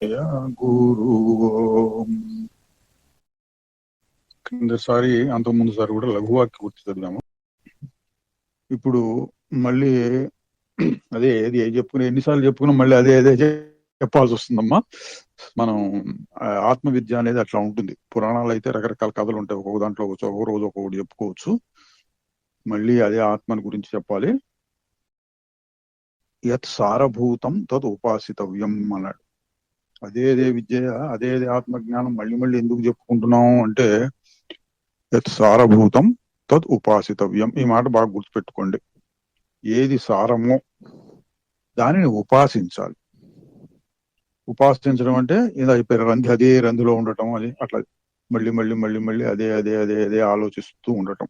గురు కిందసారి అంతకుముందు సారి కూడా లఘువాక్య గుర్తు చదివాము. ఇప్పుడు మళ్ళీ అదే ఏది చెప్పుకుని ఎన్నిసార్లు చెప్పుకున్నా మళ్ళీ అదే అదే చెప్పాల్సి వస్తుందమ్మా. మనం ఆత్మ విద్య అనేది అట్లా ఉంటుంది. పురాణాలు అయితే రకరకాల కథలు ఉంటాయి, ఒక్కొక్క దాంట్లో ఒక్కొక్క రోజు ఒక్కొక్కటి చెప్పుకోవచ్చు. మళ్ళీ అదే ఆత్మని గురించి చెప్పాలి. యత్ సారభూతం తద్ ఉపాసితవ్యం అన్నాడు. అదే విద్య, అదే ఆత్మజ్ఞానం మళ్ళీ మళ్ళీ ఎందుకు చెప్పుకుంటున్నాం అంటే యత్ సారభూతం తద్ ఉపాసితవ్యం. ఈ మాట బాగా గుర్తుపెట్టుకోండి. ఏది సారమో దానిని ఉపాసించాలి. ఉపాసించడం అంటే ఇది అయిపోయి రంధి అదే రంధిలో ఉండటం, అది అట్లా మళ్ళీ మళ్ళీ మళ్ళీ మళ్ళీ అదే అదే అదే అదే ఆలోచిస్తూ ఉండటం,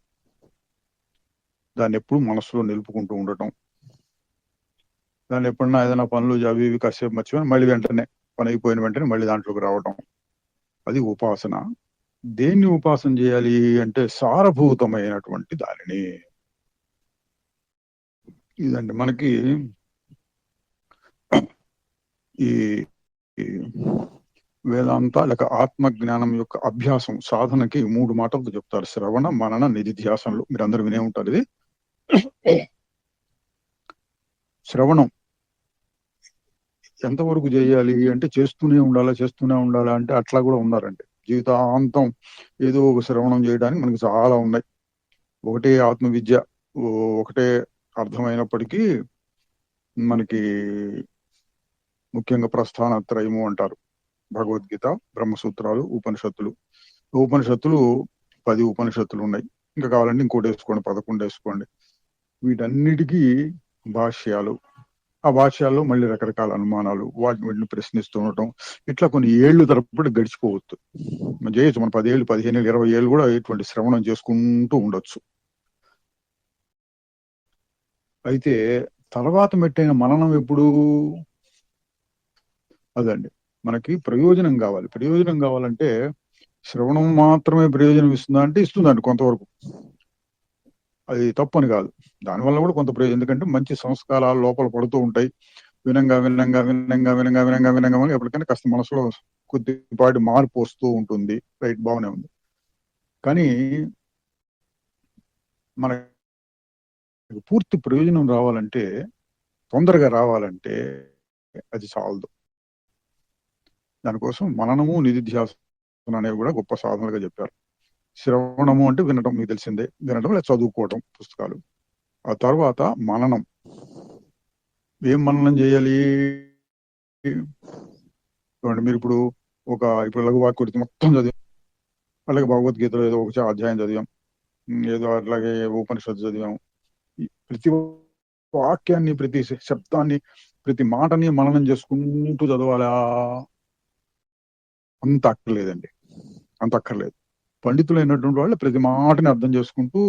దాన్ని ఎప్పుడు మనసులో నిలుపుకుంటూ ఉండటం. దాన్ని ఎప్పుడన్నా ఏదైనా పనులు అవి ఇవి కాసేపు మర్చిపోయి మళ్ళీ వెంటనే పని అయిపోయిన వెంటనే మళ్ళీ దాంట్లోకి రావటం, అది ఉపాసన. దేన్ని ఉపాసన చేయాలి అంటే సారభూతమైనటువంటి దానిని. ఇదండి మనకి ఈ వేదాంత లేక ఆత్మజ్ఞానం యొక్క అభ్యాసం సాధనకి 3 మాటలతో చెప్తారు: శ్రవణ, మనన, నిధిధ్యాసనలు. మీరు అందరూ వినే ఉంటారు ఇది. శ్రవణం ఎంతవరకు చేయాలి అంటే చేస్తూనే ఉండాలా అంటే అట్లా కూడా ఉన్నారండి. జీవితాంతం ఏదో ఒక శ్రవణం చేయడానికి మనకి చాలా ఉన్నాయి. ఒకటే ఆత్మ విద్య ఒకటే అర్థమైనప్పటికీ మనకి ముఖ్యంగా ప్రస్థానత్రయము అంటారు. భగవద్గీత, బ్రహ్మసూత్రాలు, ఉపనిషత్తులు. 10 ఉపనిషత్తులు ఉన్నాయి. ఇంకా కావాలంటే ఇంకోటి వేసుకోండి, 11 వేసుకోండి. వీటన్నిటికీ భాష్యాలు, ఆ భాష్యాల్లో మళ్ళీ రకరకాల అనుమానాలు, వీటిని ప్రశ్నిస్తూ ఉండటం, ఇట్లా కొన్ని ఏళ్లు తరబడి గడిచిపోవచ్చు. మనం చేయొచ్చు, మన 10 ఏళ్ళు, 15 ఏళ్ళు, 20 ఏళ్ళు కూడా ఇటువంటి శ్రవణం చేసుకుంటూ ఉండొచ్చు. అయితే తర్వాత మెట్టైన మననం ఎప్పుడు? అదండి మనకి ప్రయోజనం కావాలి. ప్రయోజనం కావాలంటే శ్రవణం మాత్రమే ప్రయోజనం ఇస్తుందా అంటే ఇస్తుందండి కొంతవరకు. అది తప్పని కాదు, దానివల్ల కూడా కొంత ప్రయోజనం. ఎందుకంటే మంచి సంస్కారాలు లోపల పడుతూ ఉంటాయి. వినంగా ఎప్పటికైనా కాస్త మనసులో కొద్దిపాటి మార్పు వస్తూ ఉంటుంది. రైట్, బాగానే ఉంది. కానీ మనకి పూర్తి ప్రయోజనం రావాలంటే, తొందరగా రావాలంటే అది చాలదు. దానికోసం మననము, నిధిధ్యాసన అనేవి కూడా గొప్ప సాధనలుగా చెప్పారు. శ్రవణము అంటే వినటం, మీకు తెలిసిందే, వినటం లేదా చదువుకోవటం పుస్తకాలు. ఆ తర్వాత మననం. ఏం మననం చేయాలి? చూడండి, మీరు ఇప్పుడు లఘువాక్య మొత్తం చదివాం, అలాగే భగవద్గీతలో ఏదో ఒక అధ్యాయం చదివాం, ఏదో అట్లాగే ఉపనిషత్తు చదివాం. ప్రతి వాక్యాన్ని, ప్రతి శబ్దాన్ని, ప్రతి మాటని మననం చేసుకుంటూ చదవాలా? అంత అక్కర్లేదండి, అంత అక్కర్లేదు. పండితులైనటువంటి వాళ్ళు ప్రతి మాటని అర్థం చేసుకుంటూ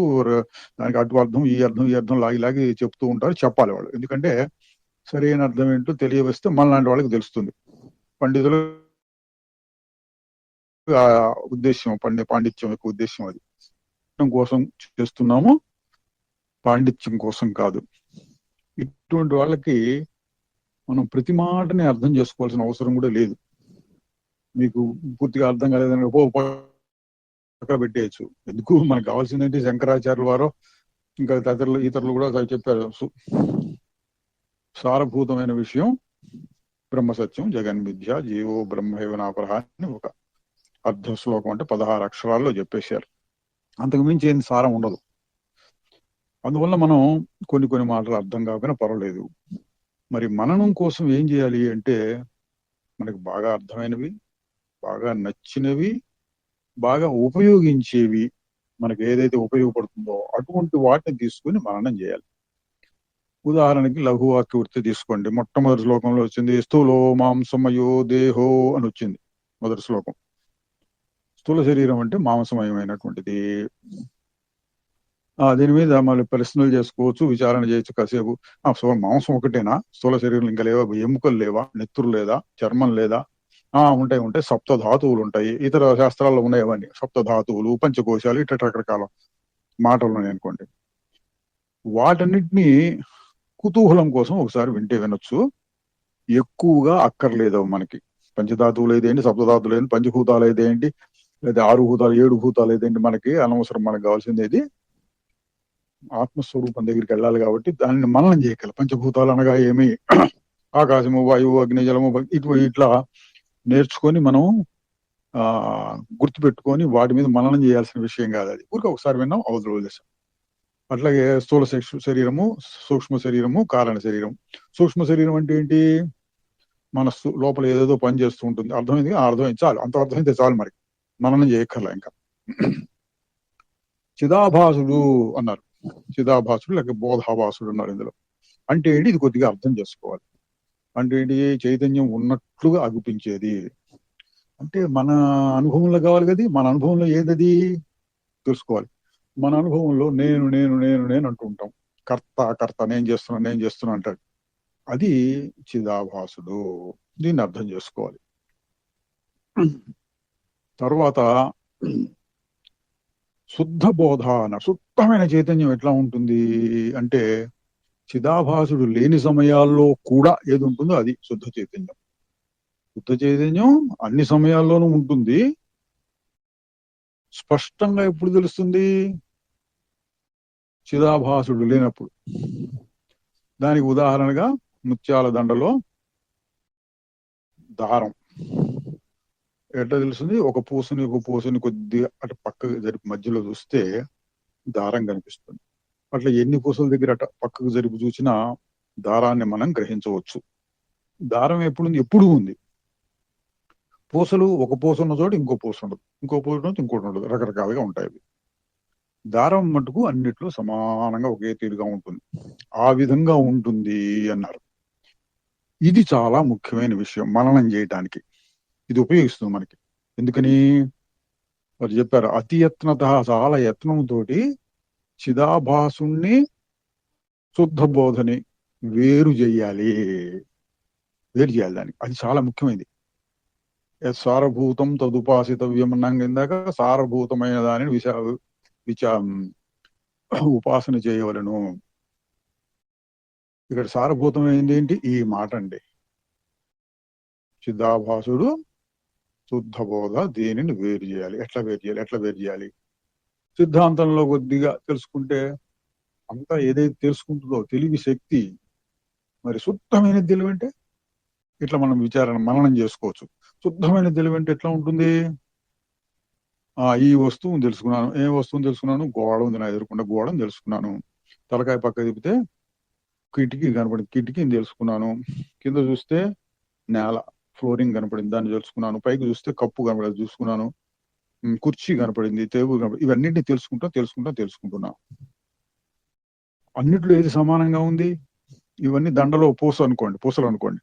దానికి అటు అర్థం ఈ అర్థం లాగి చెప్తూ ఉంటారు. చెప్పాలి వాళ్ళు, ఎందుకంటే సరైన అర్థం ఏంటో తెలియవస్తే మనలాంటి వాళ్ళకి తెలుస్తుంది. పండితులు ఉద్దేశం, పాండిత్యం యొక్క ఉద్దేశం అది కోసం చేస్తున్నాము, పాండిత్యం కోసం కాదు. ఇటువంటి వాళ్ళకి మనం ప్రతి మాటని అర్థం చేసుకోవాల్సిన అవసరం కూడా లేదు. మీకు పూర్తిగా అర్థం కాలేదని పక్క పెట్టేయచ్చు. ఎందుకు, మనకు కావాల్సిందంటే శంకరాచార్యుల వారు ఇంకా ఇతరులు కూడా చెప్పారు. సారభూతమైన విషయం బ్రహ్మసత్యం, జగన్మిథ్య, జీవో బ్రహ్మైవ నాపరః అని ఒక అర్ధ శ్లోకం అంటే 16 అక్షరాల్లో చెప్పేశారు. అంతకు మించి ఏం సారం ఉండదు. అందువల్ల మనం కొన్ని మాటలు అర్థం కాకపోయినా పర్వాలేదు. మరి మననం కోసం ఏం చేయాలి అంటే, మనకు బాగా అర్థమైనవి, బాగా నచ్చినవి, బాగా ఉపయోగించేవి, మనకి ఏదైతే ఉపయోగపడుతుందో అటువంటి వాటిని తీసుకుని మననం చేయాలి. ఉదాహరణకి లఘువాక్య వృత్తి తీసుకోండి. మొట్టమొదటి శ్లోకంలో వచ్చింది స్థూలో మాంసమయో దేహో అని వచ్చింది. మొదటి శ్లోకం. స్థూల శరీరం అంటే మాంసమయమైనటువంటిది. దీని మీద మళ్ళీ ప్రశ్నలు చేసుకోవచ్చు, విచారణ చేయొచ్చు కాసేపు. మాంసం ఒకటేనా? స్థూల శరీరం ఇంకా లేవా? ఎముకలు లేవా? నెత్తురు లేదా? చర్మం లేదా? ఉంటాయి. సప్తధాతువులు ఉంటాయి. ఇతర శాస్త్రాల్లో ఉన్నాయి అవన్నీ. సప్తధాతువులు, పంచకోశాలు, ఇట్లా రకరకాల మాటలు ఉన్నాయి అనుకోండి. వాటన్నిటినీ కుతూహలం కోసం ఒకసారి వింటే వినొచ్చు, ఎక్కువగా అక్కర్లేదు మనకి. పంచధాతువులు ఏదేంటి, సప్తధాతువులు ఏంటి, పంచభూతాలు ఏదేంటి, లేదా 6 భూతాలు 7 భూతాలు ఏదేంటి, మనకి అనవసరం. మనకు కావాల్సింది ఏది? ఆత్మస్వరూపం దగ్గరికి వెళ్ళాలి. కాబట్టి దానిని మననం చేయగల. పంచభూతాలు అనగా ఏమి? ఆకాశము, వాయువు, అగ్ని, జలము, ఇట్లా నేర్చుకొని మనం గుర్తుపెట్టుకొని వాటి మీద మననం చేయాల్సిన విషయం కాదు అది. ఊరికి ఒకసారి విన్నాం, అవతల వదిలేసాం. అట్లాగే స్థూల శరీరము, సూక్ష్మ శరీరము, కారణ శరీరం. సూక్ష్మ శరీరం అంటే ఏంటి? మనస్సు లోపల ఏదేదో పని చేస్తూ ఉంటుంది. అర్థమైంది? అర్థమైంది, చాలు. అంత అర్థమైతే చాలు. మరి మననం చేయక్కర్లా. ఇంకా చిదాభాసుడు అన్నారు. చిదాభాసుడు లేక బోధాభాసుడు అన్నారు ఇందులో. అంటే ఏంటి? ఇది కొద్దిగా అర్థం చేసుకోవాలి. అంటే ఏంటి? చైతన్యం ఉన్నట్లుగా అగుపించేది. అంటే మన అనుభవంలో కావాలి కదా. మన అనుభవంలో ఏదది తెలుసుకోవాలి. మన అనుభవంలో నేను నేను నేను నేను అంటూ ఉంటాం. కర్త నేను చేస్తున్నా అంటాడు. అది చిదాభాసుడు. దీన్ని అర్థం చేసుకోవాలి. తర్వాత శుద్ధ బోధ అన్న శుద్ధమైన చైతన్యం ఎట్లా ఉంటుంది అంటే, చిదాభాసుడు లేని సమయాల్లో కూడా ఏది ఉంటుందో అది శుద్ధ చైతన్యం. శుద్ధ చైతన్యం అన్ని సమయాల్లోనూ ఉంటుంది. స్పష్టంగా ఎప్పుడు తెలుస్తుంది? చిదాభాసుడు లేనప్పుడు. దానికి ఉదాహరణగా ముత్యాల దండలో దారం ఎట్లా తెలుస్తుంది? ఒక పూసని కొద్దిగా అటు పక్కకు జరిపి మధ్యలో చూస్తే దారం కనిపిస్తుంది. అట్లా ఎన్ని పూసల దగ్గర అట పక్కకు జరిపి చూసినా దారాన్ని మనం గ్రహించవచ్చు. దారం ఎప్పుడు ఉంది. పూసలు ఒక పూస ఉన్న చోట ఇంకో పూస ఉండదు, ఇంకో పూస ఉండదు, ఇంకోటి ఉండదు, రకరకాలుగా ఉంటాయి. దారం మటుకు అన్నిట్లో సమానంగా ఒకే తీరుగా ఉంటుంది. ఆ విధంగా ఉంటుంది అన్నారు. ఇది చాలా ముఖ్యమైన విషయం మననం చేయటానికి. ఇది ఉపయోగిస్తుంది మనకి. ఎందుకని వారు చెప్పారు, అతి యత్నత, చాలా యత్నంతో చిదాభాసుణ్ణి శుద్ధ బోధని వేరు చేయాలి. దానికి అది చాలా ముఖ్యమైనది. సారభూతం తదుపాసితవ్యం అన్నాం కిందాక. సారభూతమైన దానిని ఉపాసన చేయవలను. ఇక్కడ సారభూతమైంది ఏంటి? ఈ మాట అండి. చిదాభాసుడు శుద్ధ బోధ, దీనిని వేరు చేయాలి. ఎట్లా వేరు చేయాలి? సిద్ధాంతంలో కొద్దిగా తెలుసుకుంటే అంతా ఏదైతే తెలుసుకుంటుందో తెలివి శక్తి, మరి శుద్ధమైన తెలివి అంటే ఇట్లా మనం మననం చేసుకోవచ్చు. శుద్ధమైన తెలివి అంటే ఎట్లా ఉంటుంది? ఈ వస్తువుని తెలుసుకున్నాను. ఏ వస్తువుని తెలుసుకున్నాను? గోడ ఉంది నా ఎదురుకుండా, గోడను తెలుసుకున్నాను. తలకాయ పక్క తిప్పితే కిటికీ కనపడింది, కిటికీని తెలుసుకున్నాను. కింద చూస్తే నేల, ఫ్లోరింగ్ కనపడింది, దాన్ని తెలుసుకున్నాను. పైకి చూస్తే కప్పు కనపడేది, చూసుకున్నాను. కుర్చీ కనపడింది, టేబుల్ కనపడింది. ఇవన్నింటినీ తెలుసుకుంటున్నా. అన్నిట్లో ఏది సమానంగా ఉంది? ఇవన్నీ దండలో పూసలు అనుకోండి.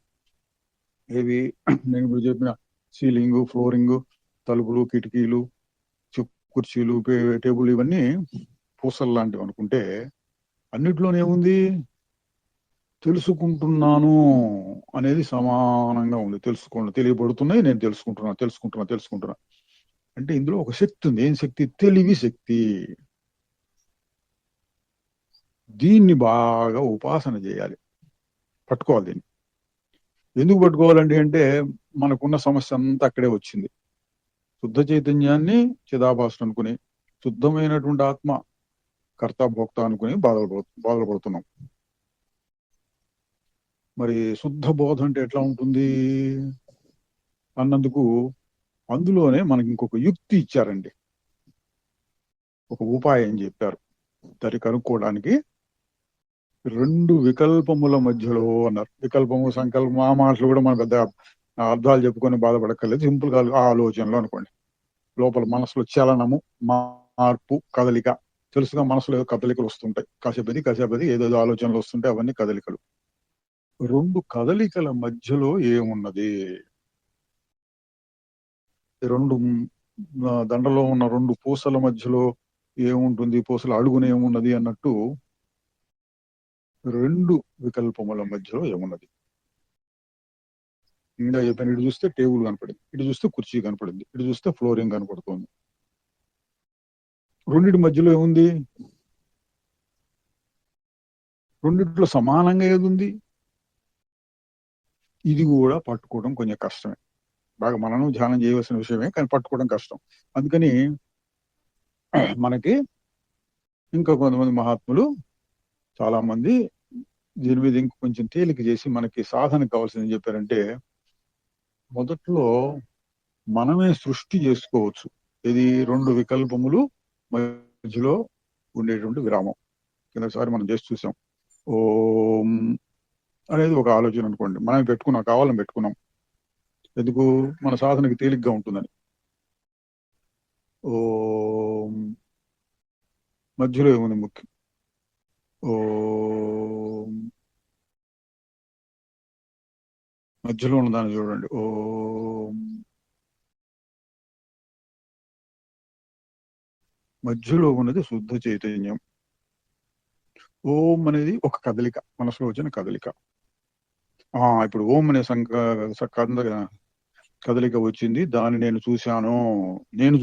ఏవి? నేను ఇప్పుడు చెప్పిన సీలింగ్, ఫ్లోరింగ్, తలుపులు, కిటికీలు, కుర్చీలు, టేబుల్, ఇవన్నీ పూసలు లాంటివి అనుకుంటే అన్నిట్లోనే ఉంది తెలుసుకుంటున్నాను అనేది సమానంగా ఉంది. తెలియబడుతున్నాయి, నేను తెలుసుకుంటున్నా. అంటే ఇందులో ఒక శక్తి ఉంది. ఏం శక్తి? తెలివి శక్తి. దీన్ని బాగా ఉపాసన చేయాలి, పట్టుకోవాలి. దీన్ని ఎందుకు పట్టుకోవాలండి అంటే, మనకున్న సమస్య అంతా అక్కడే వచ్చింది. శుద్ధ చైతన్యాన్ని చిదాభాసుడు అనుకుని, శుద్ధమైనటువంటి ఆత్మ కర్త భోక్త అనుకుని బాధపడుతున్నాం. మరి శుద్ధ బోధ అంటే ఎట్లా ఉంటుంది అన్నందుకు అందులోనే మనకి ఇంకొక యుక్తి ఇచ్చారండి. ఒక ఉపాయం చెప్పారు దాన్ని కనుక్కోవడానికి. 2 వికల్పముల మధ్యలో అన్నారు. వికల్పము, సంకల్పం, ఆ మాటలు కూడా మన పెద్ద అర్థాలు చెప్పుకొని బాధపడక్కర్లేదు. సింపుల్ గా ఆలోచనలు అనుకోండి. లోపల మనసులో చలనము, మార్పు, కదలిక. తెలుసుగా, మనసులో ఏదో కదలికలు వస్తుంటాయి. కాసేపది ఏదేదో ఆలోచనలు వస్తుంటాయి. అవన్నీ కదలికలు. 2 కదలికల మధ్యలో ఏమున్నది? 2 దండలో ఉన్న 2 పూసల మధ్యలో ఏముంటుంది? పూసల అడుగున ఏమున్నది అన్నట్టు 2 వికల్పముల మధ్యలో ఏమున్నది? ఇంకా చెప్పాను, ఇటు చూస్తే టేబుల్ కనపడింది, ఇటు చూస్తే కుర్చీ కనపడింది, ఇటు చూస్తే ఫ్లోరింగ్ కనపడుతుంది. రెండింటి మధ్యలో ఏముంది? రెండిట్లో సమానంగా ఏది ఉంది? ఇది కూడా పట్టుకోవడం కొంచెం కష్టమే. బాగా మననం ధ్యానం చేయవలసిన విషయమే, కానీ పట్టుకోవడం కష్టం. అందుకని మనకి ఇంకా కొంతమంది మహాత్ములు చాలా మంది దీని మీద ఇంకొంచెం తేలిక చేసి మనకి సాధనకు కావాల్సింది ఏం చెప్పారంటే, మొదట్లో మనమే సృష్టి చేసుకోవచ్చు. ఇది 2 వికల్పములు మధ్యలో ఉండేటువంటి విరామం. కిందసారి మనం చేసి చూసాం. ఓం అనేది ఒక ఆలోచన అనుకోండి, మనం పెట్టుకున్నాం, కావాలని పెట్టుకున్నాం. ఎందుకు? మన సాధనకి తేలిగ్గా ఉంటుందని. ఓం మధ్యలో ఏముంది ముఖ్యం? ఓం మధ్యలో ఉన్న దాన్ని చూడండి. ఓం మధ్యలో ఉన్నది శుద్ధ చైతన్యం. ఓం అనేది ఒక కదలిక, మనసులో వచ్చిన కదలిక. ఇప్పుడు ఓం అనే కదలిక వచ్చింది, దాన్ని నేను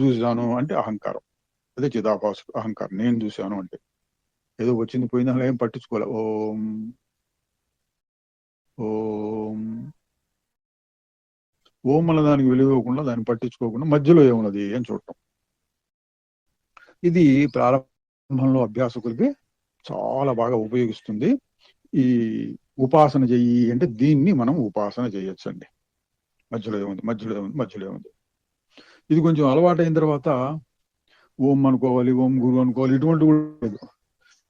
చూశాను అంటే అహంకారం. అదే చిదాభాసుడు అహంకారం. నేను చూశాను అంటే ఏదో వచ్చింది పోయింది అలా ఏం పట్టించుకోలే. ఓం ఓం ఓం అన్న దానికి వెలువకుండా, దాన్ని పట్టించుకోకుండా మధ్యలో ఏమున్నది అని చూడటం. ఇది ప్రారంభంలో అభ్యాసకులకి చాలా బాగా ఉపయోగిస్తుంది. ఈ ఉపాసన చెయ్యి అంటే దీన్ని మనం ఉపాసన చేయొచ్చండి. మధ్యలో ఏముంది. ఇది కొంచెం అలవాటైన తర్వాత ఓం అనుకోవాలి, ఓం గురు అనుకోవాలి, ఇటువంటి కూడా లేదు.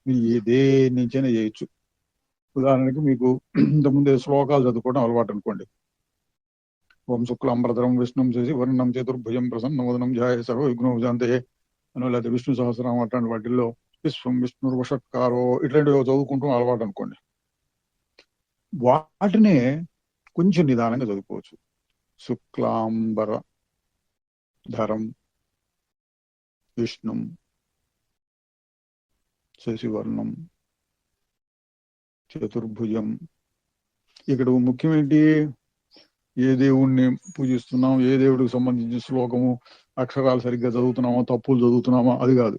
మీరు దేని నుంచైనా చేయొచ్చు. ఉదాహరణకి మీకు ఇంతకుముందే శ్లోకాలు చదువుకోవడం అలవాటు అనుకోండి. ఓం శుక్లాంబరధరం విష్ణుం చేసి వర్ణం చతుర్భుజం ప్రసన్నవదనం ధ్యాయే సర్వ విఘ్నోపశాంతయే అనో, లేకపోతే విష్ణు సహస్రనామం అట్లాంటి వాటిల్లో విశ్వం విష్ణుర్వషట్కారో ఇట్లాంటివి చదువుకుంటాం అలవాటు అనుకోండి. వాటినే కొంచెం నిదానంగా చదువుకోవచ్చు. శుక్లాంబర ధరం విష్ణుం శశివర్ణం చతుర్భుజం. ఇక్కడ ముఖ్యం ఏంటి? ఏ దేవుణ్ణి పూజిస్తున్నాం, ఏ దేవుడికి సంబంధించిన శ్లోకము, అక్షరాలు సరిగ్గా చదువుతున్నామా, తప్పులు చదువుతున్నామా, అది కాదు.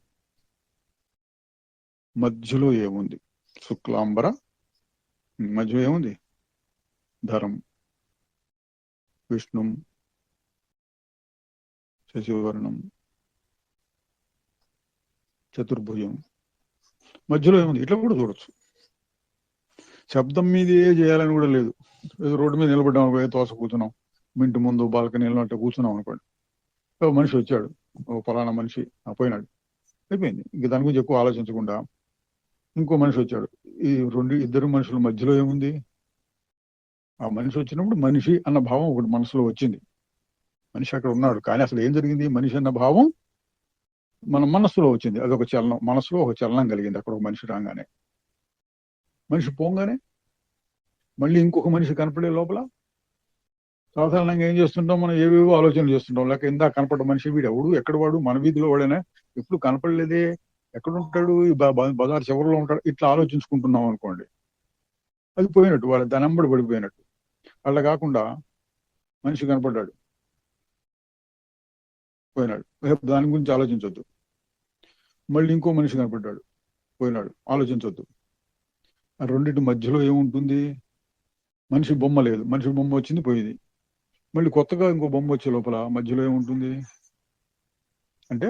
మధ్యలో ఏముంది? శుక్లాంబర మధ్యలో ఏముంది? ధరం విష్ణుం శశివర్ణం చతుర్భుజం. మధ్యలో ఏముంది? ఇట్లా కూడా చూడొచ్చు. శబ్దం మీదే చేయాలని కూడా లేదు. ఏదో రోడ్డు మీద నిలబడ్డాం అనుకో, తోస కూర్చున్నాం, ఇంటి ముందు బాల్కనీలో అంటే కూర్చున్నాం అనుకోండి. ఓ మనిషి వచ్చాడు, ఓ ఫలానా మనిషి పోయినాడు, అయిపోయింది. ఇంక దాని గురించి ఎక్కువ ఆలోచించకుండా ఇంకో మనిషి వచ్చాడు. ఈ ఇద్దరు మనుషుల మధ్యలో ఏముంది? ఆ మనిషి వచ్చినప్పుడు మనిషి అన్న భావం ఒకటి మనసులో వచ్చింది. మనిషి అక్కడ ఉన్నాడు, కానీ అసలు ఏం జరిగింది? మనిషి అన్న భావం మన మనస్సులో వచ్చింది. అదొక చలనం, మనసులో ఒక చలనం కలిగింది. అక్కడ ఒక మనిషి రాగానే, మనిషి పోగానే మళ్ళీ ఇంకొక మనిషి కనపడే లోపల సాధారణంగా ఏం చేస్తుంటాం మనం? ఏవేవో ఆలోచనలు చేస్తుంటాం. లేక ఇందాక కనపడ్డ మనిషి వీడు ఎవడు, ఎక్కడ వాడు, మన వీధిలో వాడైనా, ఎప్పుడు కనపడలేదే, ఎక్కడుంటాడు, బజార్ చివరిలో ఉంటాడు, ఇట్లా ఆలోచించుకుంటున్నాం అనుకోండి. అది పోయినట్టు, వాళ్ళ దనంబడి పడిపోయినట్టు. అలా కాకుండా మనిషి కనపడ్డాడు, పోయినాడు, దాని గురించి ఆలోచించొద్దు. మళ్ళీ ఇంకో మనిషి కనపడ్డాడు, పోయినాడు, ఆలోచించొద్దు. ఆ రెండింటి మధ్యలో ఏముంటుంది? మనిషి బొమ్మ లేదు, మనిషి బొమ్మ వచ్చింది పోయింది. మళ్ళీ కొత్తగా ఇంకో బొమ్మ వచ్చే లోపల మధ్యలో ఏముంటుంది అంటే,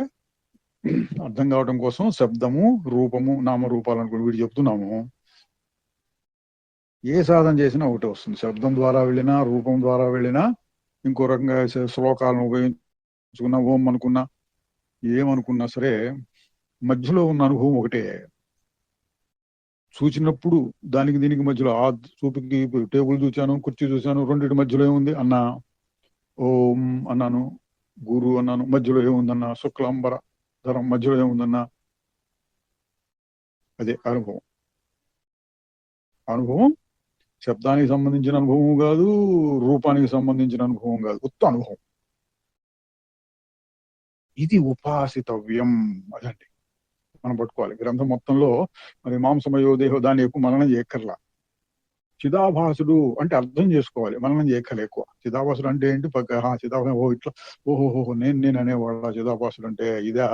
అర్థం కావడం కోసం శబ్దము, రూపము, నామరూపాలు అనుకుని వీడు చెప్తున్నాము. ఏ సాధన చేసినా ఒకటే వస్తుంది. శబ్దం ద్వారా వెళ్ళినా, రూపం ద్వారా వెళ్ళినా, ఇంకో రకంగా శ్లోకాలను ఉపయోగించుకున్నా, ఓం అనుకున్నా, ఏమనుకున్నా సరే మధ్యలో ఉన్న అనుభవం ఒకటే. చూచినప్పుడు దానికి దీనికి మధ్యలో, ఆ చూపుకి టేబుల్ చూశాను, కుర్చీ చూశాను, రెండింటి మధ్యలో ఏముంది అన్నా, ఓం అన్నాను, గురు అన్నాను, మధ్యలో ఏముందన్నా, శుక్లాంబర ధరం మధ్యలో ఏముందన్నా, అదే అనుభవం. అనుభవం శబ్దానికి సంబంధించిన అనుభవం కాదు, రూపానికి సంబంధించిన అనుభవం కాదు, ఉత్త అనుభవం. ఇది ఉపాసితవ్యం. అదండి మనం పట్టుకోవాలి. గ్రంథం మొత్తంలో మరి మాంసమయో దేహో దాన్ని ఎక్కువ మననం చేయక్కర్లా. చిదాభాసుడు అంటే అర్థం చేసుకోవాలి, మననం చేయక్కర్ల ఎక్కువ. చిదాభాసుడు అంటే ఏంటి? చిదాభాసు, ఓ ఇట్లా, ఓహోహో నేను అనేవాళ్ళ చిదాభాసుడు అంటే ఇదా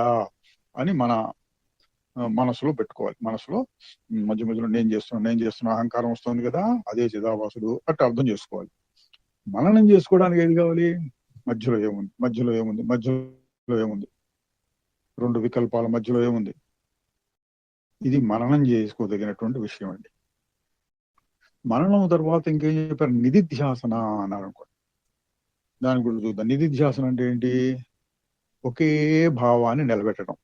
అని మన మనసులో పెట్టుకోవాలి. మనసులో మధ్య మధ్యలో నేను చేస్తున్నా అహంకారం వస్తుంది కదా, అదే చిదాభాసుడు అట్లా అర్థం చేసుకోవాలి. మననం చేసుకోవడానికి ఏది కావాలి? మధ్యలో ఏముంది, మధ్యలో ఏముంది, మధ్యలో ఏముంది, రెండు వికల్పాల మధ్యలో ఏముంది. ఇది మననం చేసుకోదగినటువంటి విషయం అండి. మననం తర్వాత ఇంకేం చెప్పారు, నిధిధ్యాసన అన్నారు అనుకోండి. దాని గురించి చూద్దాం. నిధిధ్యాసన అంటే ఏంటి? ఒకే భావాన్ని నిలబెట్టడం.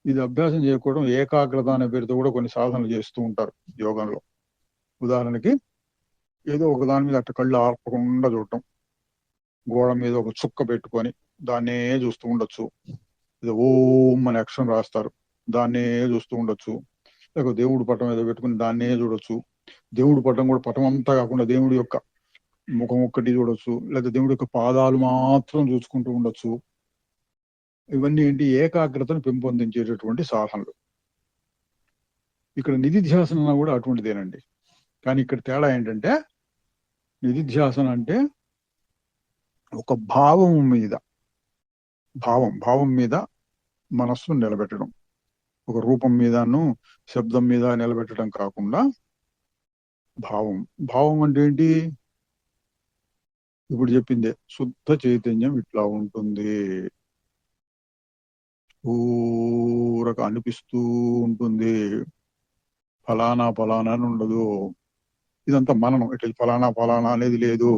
ఇది అభ్యాసం చేయకపోవడం ఏకాగ్రత అనే పేరుతో కూడా కొన్ని సాధనలు చేస్తూ ఉంటారు యోగంలో. ఉదాహరణకి ఏదో ఒక దాని మీద అట్ట కళ్ళు ఆర్పకుండా చూడటం, గోడ మీద ఒక చుక్క పెట్టుకొని దాన్నే చూస్తూ ఉండొచ్చు. ఏదో ఓం అనే అక్షరం రాస్తారు, దాన్నే చూస్తూ ఉండొచ్చు. లేకపోతే దేవుడి పటం ఏదో పెట్టుకుని దాన్నే చూడొచ్చు. దేవుడి పటం కూడా పటం అంతా కాకుండా దేవుడి యొక్క ముఖం ఒక్కటి చూడొచ్చు, లేదా దేవుడి యొక్క పాదాలు మాత్రం చూసుకుంటూ ఉండొచ్చు. ఇవన్నీ ఏంటి? ఏకాగ్రతను పెంపొందించేటటువంటి సాధనలు. ఇక్కడ నిధిధ్యాసన కూడా అటువంటిదేనండి. కానీ ఇక్కడ తేడా ఏంటంటే, నిధిధ్యాసన అంటే ఒక భావం మీద మనస్సును నిలబెట్టడం. ఒక రూపం మీదను శబ్దం మీద నిలబెట్టడం కాకుండా భావం అంటే ఏంటి? ఇప్పుడు చెప్పిందే, శుద్ధ చైతన్యం ఇట్లా ఉంటుంది, ఊరక అనిపిస్తూ ఉంటుంది, ఫలానా అని ఉండదు. ఇదంతా మననం. ఇట్లా ఫలానా అనేది లేదు,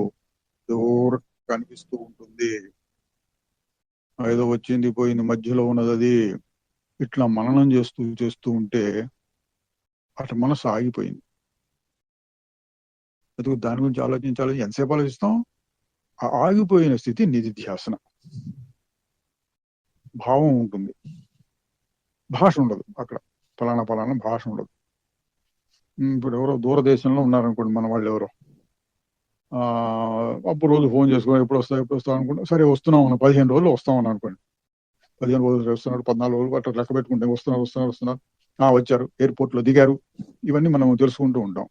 ఊరక అనిపిస్తూ ఉంటుంది, ఏదో వచ్చింది పోయింది మధ్యలో ఉన్నది అది. ఇట్లా మననం చేస్తూ ఉంటే అట్లా మనసు ఆగిపోయింది. అందుకు దాని గురించి ఆలోచించాలి. ఎంతసేపు ఆలోచిస్తాం? ఆగిపోయిన స్థితి నిధిధ్యాసన. భావం ఉంటుంది, భాష ఉండదు అక్కడ. ఫలానా భాష ఉండదు. ఇప్పుడు ఎవరో దూరదేశంలో ఉన్నారనుకోండి, మన వాళ్ళు ఎవరో, అప్పుడు రోజు ఫోన్ చేసుకుని ఎప్పుడు వస్తావు అనుకుంటా. సరే వస్తున్నాం అన్న 15 రోజులు వస్తామని అనుకోండి. 15 రోజులు వస్తున్నాడు, 14 రోజులు అట్లా లెక్క పెట్టుకుంటే వస్తున్నారు, వచ్చారు, ఎయిర్పోర్ట్ లో దిగారు, ఇవన్నీ మనం తెలుసుకుంటూ ఉంటాం.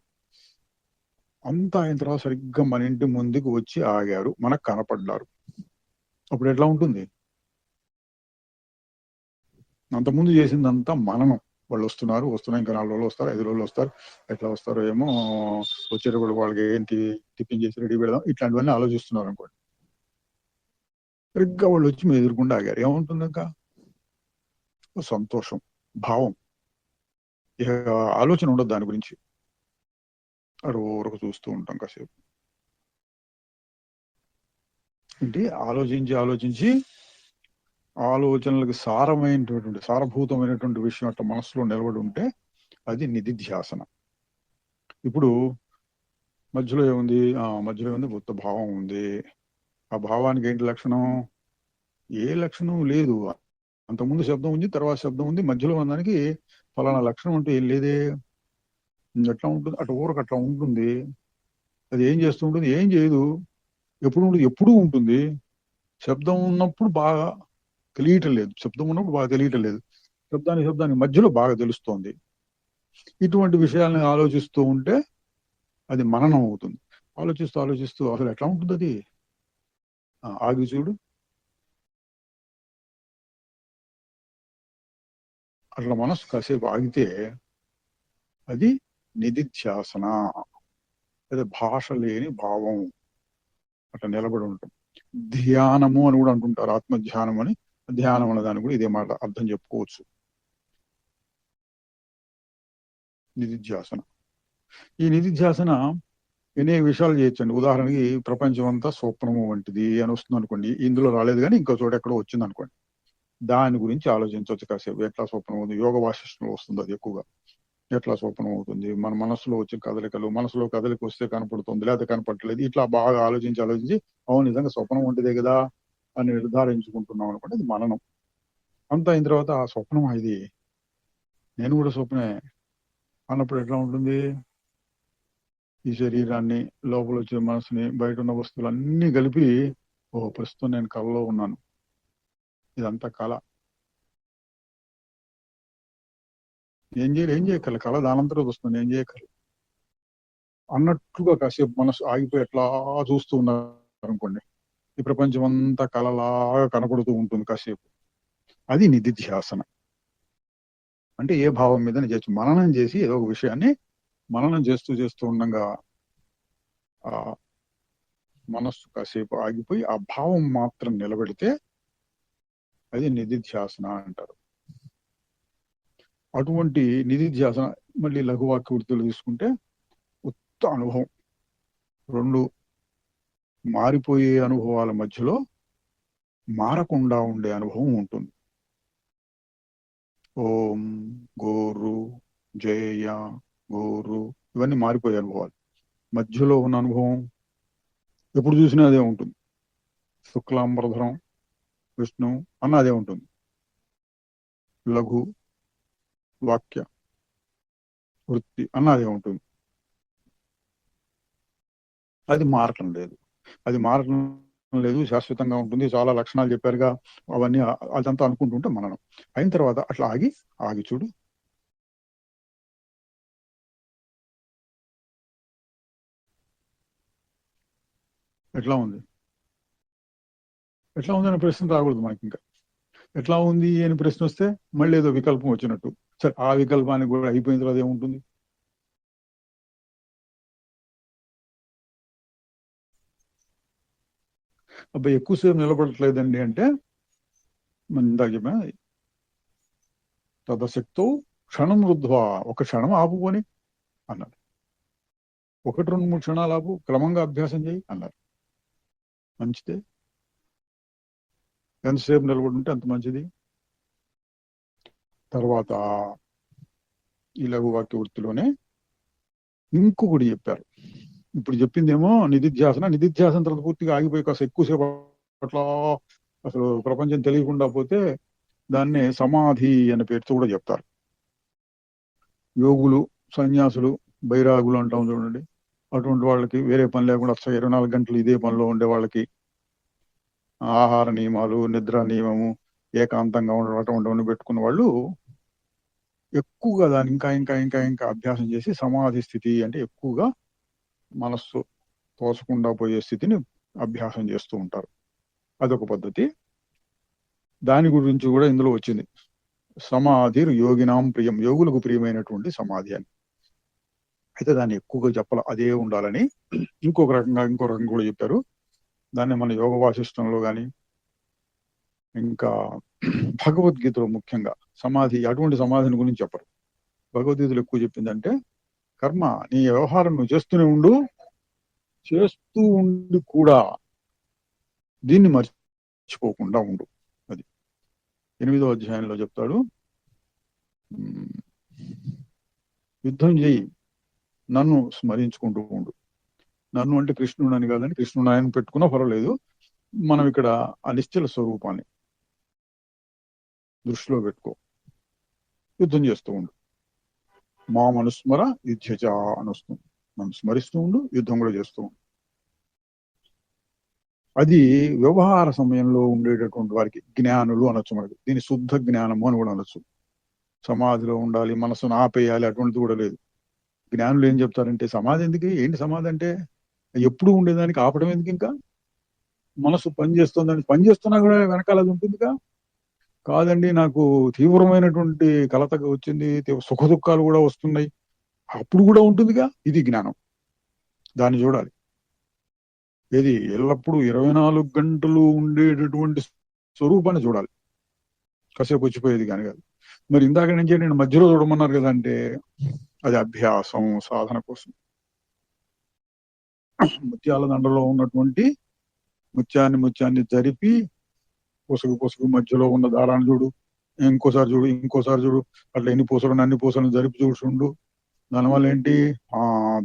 అంతా అయిన తర్వాత సరిగ్గా మన ఇంటి ముందుకు వచ్చి ఆగారు, మనకు కనపడ్డారు. అప్పుడు ఎట్లా ఉంటుంది? అంతకుముందు చేసిందంతా మననం. వాళ్ళు వస్తున్నారు, ఇంకా 4 రోజులు వస్తారు, 5 రోజులు వస్తారు, ఎట్లా వస్తారో ఏమో, వచ్చేటప్పుడు వాళ్ళకి ఏంటి టిఫిన్ చేసి రెడీ పెడదాం, ఇట్లాంటివన్నీ ఆలోచిస్తున్నారు అనుకోండి. సరిగ్గా వాళ్ళు వచ్చి మీ ఎదురుకుండా ఆగారు, ఏముంటుంది? ఇంకా సంతోషం, భావం, ఇక ఆలోచన ఉండదు దాని గురించి. ఊరకు చూస్తూ ఉంటాం కాసేపు. అంటే ఆలోచించి ఆలోచనలకు సారభూతమైనటువంటి విషయం అట్లా మనసులో నిలబడి ఉంటే అది నిధిధ్యాసన. ఇప్పుడు మధ్యలో ఏముంది? గుప్త భావం ఉంది. ఆ భావానికి ఏంటి లక్షణం? ఏ లక్షణం లేదు. అంతకుముందు శబ్దం ఉంది, తర్వాత శబ్దం ఉంది, మధ్యలో ఉన్నదానికి ఫలానా లక్షణం అంటే ఏం లేదే. ఎట్లా ఉంటుంది? అట్లా ఉంటుంది. అది ఏం చేస్తూ ఉంటుంది? ఏం చేయదు. ఎప్పుడూ ఉంటుంది. శబ్దం ఉన్నప్పుడు బాగా తెలియటం లేదు, శబ్దానికి మధ్యలో బాగా తెలుస్తోంది. ఇటువంటి విషయాలను ఆలోచిస్తూ ఉంటే అది మననం అవుతుంది. ఆలోచిస్తూ అసలు ఎట్లా ఉంటుంది అది? ఆగి చూడు. అట్లా మనసు కాసేపు ఆగితే అది నిధిధ్యాసన. అదే భాష లేని భావం అట్లా నిలబడి ఉంటుంది. ధ్యానము అని కూడా అంటుంటారు, ఆత్మధ్యానం అని. ధ్యానం అనే దాన్ని కూడా ఇదే మాట అర్థం చెప్పుకోవచ్చు. నిధిధ్యాసన. ఈ నిధిధ్యాసన ఎన్ని విషయాలు చేయొచ్చండి. ఉదాహరణకి ప్రపంచం అంతా స్వప్నము వంటిది అని వస్తుంది అనుకోండి. ఇందులో రాలేదు కానీ ఇంకో చోట ఎక్కడో వచ్చింది అనుకోండి. దాని గురించి ఆలోచించవచ్చు కాసేపు. ఎట్లా స్వప్నం అవుతుంది? యోగ వాసిష్టంలో వస్తుంది అది ఎక్కువగా. ఎట్లా స్వప్నం అవుతుంది? మన మనసులో వచ్చే కదలికలు, మనసులో కదలిక వస్తే కనపడుతుంది, లేదా కనపడలేదు, ఇట్లా బాగా ఆలోచించి అవును నిజంగా స్వప్నం వంటిదే కదా అని నిర్ధారించుకుంటున్నాం అనుకోండి, అది మననం. అంతా అయిన తర్వాత ఆ స్వప్నం ఇది, నేను కూడా స్వప్నే అన్నప్పుడు ఎట్లా ఉంటుంది? ఈ శరీరాన్ని, లోపల వచ్చే మనసుని, బయట ఉన్న వస్తువులన్నీ కలిపి, ప్రస్తుతం నేను కళలో ఉన్నాను, ఇదంతా కళ, ఏం చేయగల కళ దానంతరం వస్తుంది, ఏం చేయగల అన్నట్లుగా కాసేపు మనసు ఆగిపోయి ఎట్లా చూస్తూ ఉన్నారు అనుకోండి. ఈ ప్రపంచం అంతా కళలాగా కనపడుతూ ఉంటుంది కాసేపు. అది నిధిధ్యాసన. అంటే ఏ భావం మీద చేయొచ్చు. మననం చేసి ఏదో ఒక విషయాన్ని మననం చేస్తూ ఉండగా మనస్సు కాసేపు ఆగిపోయి ఆ భావం మాత్రం నిలబెడితే అది నిధిధ్యాసన అంటారు. అటువంటి నిధిధ్యాసన మళ్ళీ లఘువాక్య వృత్తులు తీసుకుంటే ఉత్త అనుభవం, రెండు మారిపోయే అనుభవాల మధ్యలో మారకుండా ఉండే అనుభవం ఉంటుంది. ఓం, గోరు, జయ, గోరు, ఇవన్నీ మారిపోయే అనుభవాలు. మధ్యలో ఉన్న అనుభవం ఎప్పుడు చూసినా అదే ఉంటుంది. శుక్లాంబరధరం విష్ణు అన్న అదే ఉంటుంది. లఘు వాక్య వృత్తి అన్న అదే ఉంటుంది. అది మారటం లేదు. అది మారటం లేదు, శాశ్వతంగా ఉంటుంది. చాలా లక్షణాలు చెప్పారుగా, అవన్నీ అదంతా అనుకుంటుంటే మననం అయిన తర్వాత అట్లా ఆగి చూడు. ఎట్లా ఉంది అనే ప్రశ్న రాకూడదు మనకి. ఇంకా ఎట్లా ఉంది అని ప్రశ్న వస్తే మళ్ళీ ఏదో వికల్పం వచ్చినట్టు. సరే, ఆ వికల్పానికి కూడా అయిపోయిన తర్వాత ఏముంటుంది? అబ్బాయి ఎక్కువసేపు నిలబడట్లేదండి అంటే మనం ఇందాక చెప్పా, తదశక్తో క్షణం రుద్ధ్వా, ఒక క్షణం ఆపుకొని అన్నారు. 1-2-3 క్షణాలు ఆపు, క్రమంగా అభ్యాసం చేయి అన్నారు. మంచిదే, ఎంతసేపు నిలబడి అంత మంచిది. తర్వాత ఈ లఘు వాక్య వృత్తిలోనే ఇంకొకటి చెప్పారు. ఇప్పుడు చెప్పిందేమో నిధిధ్యాసన తర్వాత పూర్తిగా ఆగిపోయి కాస్త ఎక్కువసేపు అట్లా అసలు ప్రపంచం తెలియకుండా పోతే దాన్నే సమాధి అనే పేరుతో కూడా చెప్తారు. యోగులు, సన్యాసులు, బైరాగులు అంటాం చూడండి, అటువంటి వాళ్ళకి వేరే పని లేకుండా 24 గంటలు ఇదే పనిలో ఉండే వాళ్ళకి ఆహార నియమాలు, నిద్ర నియమము, ఏకాంతంగా ఉండడం అటువంటివన్నీ పెట్టుకున్న వాళ్ళు ఎక్కువగా దాన్ని ఇంకా ఇంకా ఇంకా ఇంకా అభ్యాసం చేసి సమాధి స్థితి అంటే ఎక్కువగా మనస్సు తోసకుండా పోయే స్థితిని అభ్యాసం చేస్తూ ఉంటారు. అదొక పద్ధతి. దాని గురించి కూడా ఇందులో వచ్చింది. సమాధి యోగినాం ప్రియం, యోగులకు ప్రియమైనటువంటి సమాధి అని. అయితే దాన్ని ఎక్కువగా చెప్పాల, అదే ఉండాలని ఇంకో రకంగా కూడా చెప్పారు. దాన్ని మన యోగ వాసిష్టంలో కానీ ఇంకా భగవద్గీతలో ముఖ్యంగా సమాధి, అటువంటి సమాధిని గురించి చెప్పరు. భగవద్గీతలో ఎక్కువ చెప్పిందంటే కర్మ, నీ వ్యవహారం నువ్వు చేస్తూనే ఉండు, చేస్తూ ఉండి కూడా దీన్ని మర్చిపోకుండా ఉండు. అది 8వ అధ్యాయంలో చెప్తాడు. యుద్ధం చేయి, నన్ను స్మరించుకుంటూ ఉండు. నన్ను అంటే కృష్ణుడు అని కాదని, కృష్ణుడు ఆయన పెట్టుకున్నా పర్వాలేదు. మనం ఇక్కడ ఆ నిశ్చల స్వరూపాన్ని దృష్టిలో పెట్టుకో, యుద్ధం చేస్తూ ఉండు. మా మనుస్మర యుద్ధచ అని వస్తుంది. మనం స్మరిస్తూ ఉండు, యుద్ధం కూడా చేస్తూ ఉండు. అది వ్యవహార సమయంలో ఉండేటటువంటి వారికి జ్ఞానులు అనొచ్చు. మనకి దీని శుద్ధ జ్ఞానము అని కూడా అనొచ్చు. సమాధిలో ఉండాలి, మనసును ఆపేయాలి, అటువంటిది కూడా లేదు. జ్ఞానులు ఏం చెప్తారంటే సమాధి ఎందుకు, ఏంటి సమాధి అంటే ఎప్పుడు ఉండేదానికి ఆపడం ఎందుకు? ఇంకా మనసు పనిచేస్తుందని, పనిచేస్తున్నా కూడా వెనకాల అది ఉంటుందిగా. కాదండి, నాకు తీవ్రమైనటువంటి కలతగా వచ్చింది, సుఖ దుఃఖాలు కూడా వస్తున్నాయి, అప్పుడు కూడా ఉంటుందిగా. ఇది జ్ఞానం. దాన్ని చూడాలి. ఏది ఎల్లప్పుడూ 24 గంటలు ఉండేటటువంటి స్వరూపాన్ని చూడాలి, కాసేపు వచ్చిపోయేది కానీ కాదు. మరి ఇందాక నుంచి నేను మధ్యలో చూడమన్నారు కదా అంటే అది అభ్యాసం, సాధన కోసం. ముత్యాల దండలో ఉన్నటువంటి ముత్యాన్ని జరిపి పొసుగు మధ్యలో ఉన్న దారాన్ని చూడు, ఇంకోసారి చూడు, అట్లా ఎన్ని పూసలు అన్ని పూసలను జరిపి చూడు. దానివల్ల ఏంటి,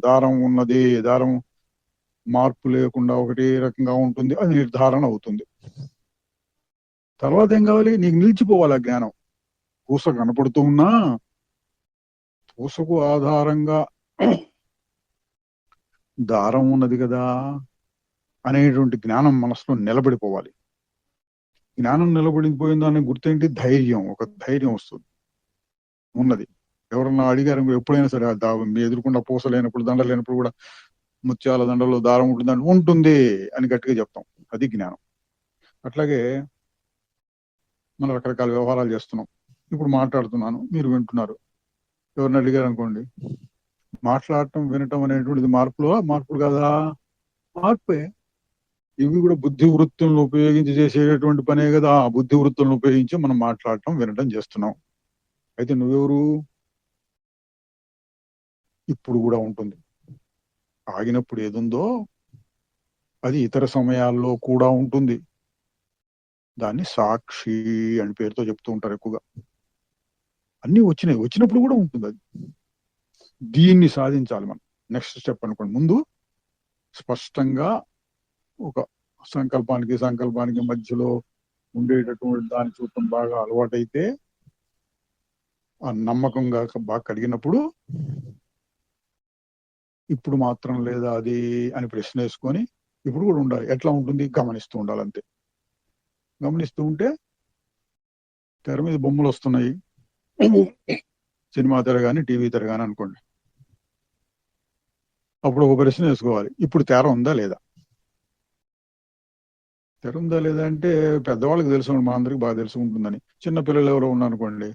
దారం ఉన్నది, దారం మార్పు లేకుండా ఒకటే రకంగా ఉంటుంది, అది నిర్ధారణ అవుతుంది. తర్వాత ఏం కావాలి, నీకు నిలిచిపోవాలి ఆ జ్ఞానం. పూస కనపడుతూ ఉన్నా పూసకు ఆధారంగా దారం ఉన్నది కదా అనేటువంటి జ్ఞానం మనసులో నిలబడిపోవాలి. జ్ఞానం నిలబడిపోయిన దాన్ని గుర్తేంటి, ధైర్యం. ఒక ధైర్యం వస్తుంది ఉన్నది. ఎవరన్నా అడిగారు ఎప్పుడైనా సరే, మీ ఎదురుకుండా పూస లేనప్పుడు, దండ లేనప్పుడు కూడా ముత్యాల దండలో దారం ఉంటుంది అని గట్టిగా చెప్తాం. అది జ్ఞానం. అట్లాగే మనం రకరకాల వ్యవహారాలు చేస్తున్నాం. ఇప్పుడు మాట్లాడుతున్నాను, మీరు వింటున్నారు. ఎవరిని అడిగారు అనుకోండి, మాట్లాడటం వినటం అనేటువంటిది మార్పు కదా, మార్పే. ఇవి కూడా బుద్ధి వృత్తులను ఉపయోగించి చేసేటటువంటి పనే కదా. ఆ బుద్ధి వృత్తులను ఉపయోగించి మనం మాట్లాడటం, వినటం చేస్తున్నాం. అయితే నువ్వెవరు? ఇప్పుడు కూడా ఉంటుంది. ఆగినప్పుడు ఏదుందో అది ఇతర సమయాల్లో కూడా ఉంటుంది. దాన్ని సాక్షి అని పేరుతో చెప్తూ ఉంటారు ఎక్కువగా. అన్ని వచ్చినప్పుడు కూడా ఉంటుంది అది. దీన్ని సాధించాలి మనం. నెక్స్ట్ స్టెప్ అనుకోండి. ముందు స్పష్టంగా ఒక సంకల్పానికి మధ్యలో ఉండేటటువంటి దాన్ని చూడటం బాగా అలవాటైతే, ఆ నమ్మకంగా బాగా కలిగినప్పుడు ఇప్పుడు మాత్రం లేదా అది అని ప్రశ్న వేసుకొని ఇప్పుడు కూడా ఉండాలి. ఎట్లా ఉంటుంది? గమనిస్తూ ఉండాలి అంతే. గమనిస్తూ ఉంటే తెర మీద బొమ్మలు వస్తున్నాయి, సినిమా తెర కానీ టీవీ తెర కానీ అనుకోండి. అప్పుడు ఒక ప్రశ్న వేసుకోవాలి, ఇప్పుడు తెర ఉందా లేదా? తెర ఉందా లేదా అంటే పెద్దవాళ్ళకి తెలుసు, మా అందరికి బాగా తెలుసు ఉంటుందని. చిన్న పిల్లలు ఎవరో ఉన్నారనుకోండి,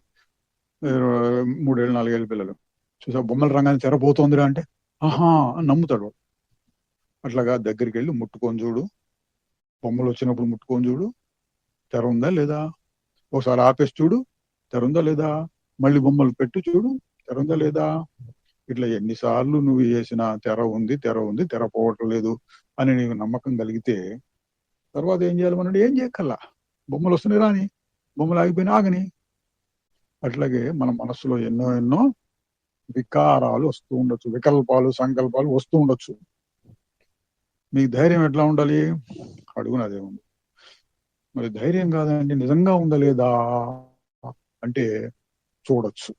3 ఏళ్ళు 4 ఏళ్ళ పిల్లలు చూసా బొమ్మల రంగాన్ని తెర పోతోందిరా అంటే ఆహా అని నమ్ముతాడు వాడు. అట్లాగా దగ్గరికి వెళ్ళి ముట్టుకొని చూడు, బొమ్మలు వచ్చినప్పుడు ముట్టుకొని చూడు, తెర ఉందా లేదా? ఒకసారి ఆపేసి చూడు, తెర ఉందా లేదా? మళ్ళీ బొమ్మలు పెట్టు చూడు, తెర ఉందా లేదా? ఇట్లా ఎన్నిసార్లు నువ్వు చేసిన తెర ఉంది తెర పోవటం లేదు అని నీకు నమ్మకం కలిగితే తర్వాత ఏం చేయాలి? మనం ఏం చేయక్కల్లా, బొమ్మలు వస్తున్నాయి రాని, బొమ్మలు ఆగిపోయినా ఆగని. అట్లాగే మన మనస్సులో ఎన్నో వికారాలు వస్తూ ఉండొచ్చు, వికల్పాలు సంకల్పాలు వస్తూ ఉండొచ్చు. మీకు ధైర్యం ఎట్లా ఉండాలి? అడుగునదే ఉంది. మరి ధైర్యం కాదండి, నిజంగా ఉందా లేదా అంటే చూడొచ్చు.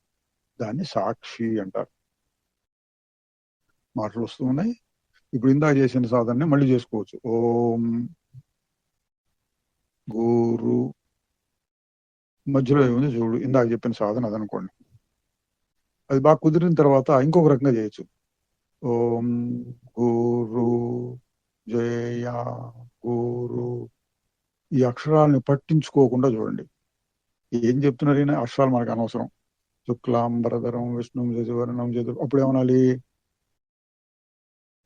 దాన్ని సాక్షి అంటారు. మాటలు వస్తూ ఉన్నాయి. ఇప్పుడు ఇందాక చేసిన సాధనని మళ్ళీ చేసుకోవచ్చు. ఓం గురు, మధ్యలో ఏముంది చూడు, ఇందాక చెప్పిన సాధన అదనుకోండి. అది బాగా కుదిరిన తర్వాత ఇంకొక రకంగా చేయొచ్చు. ఓం గురు జయ గురు. ఈ అక్షరాలని పట్టించుకోకుండా చూడండి. ఏం చెప్తున్నారు ఈయన? అక్షరాలు మనకు అనవసరం. శుక్లాంబరధరం విష్ణుం శశివర్ణం చతుర్. అప్పుడు ఏమనాలి?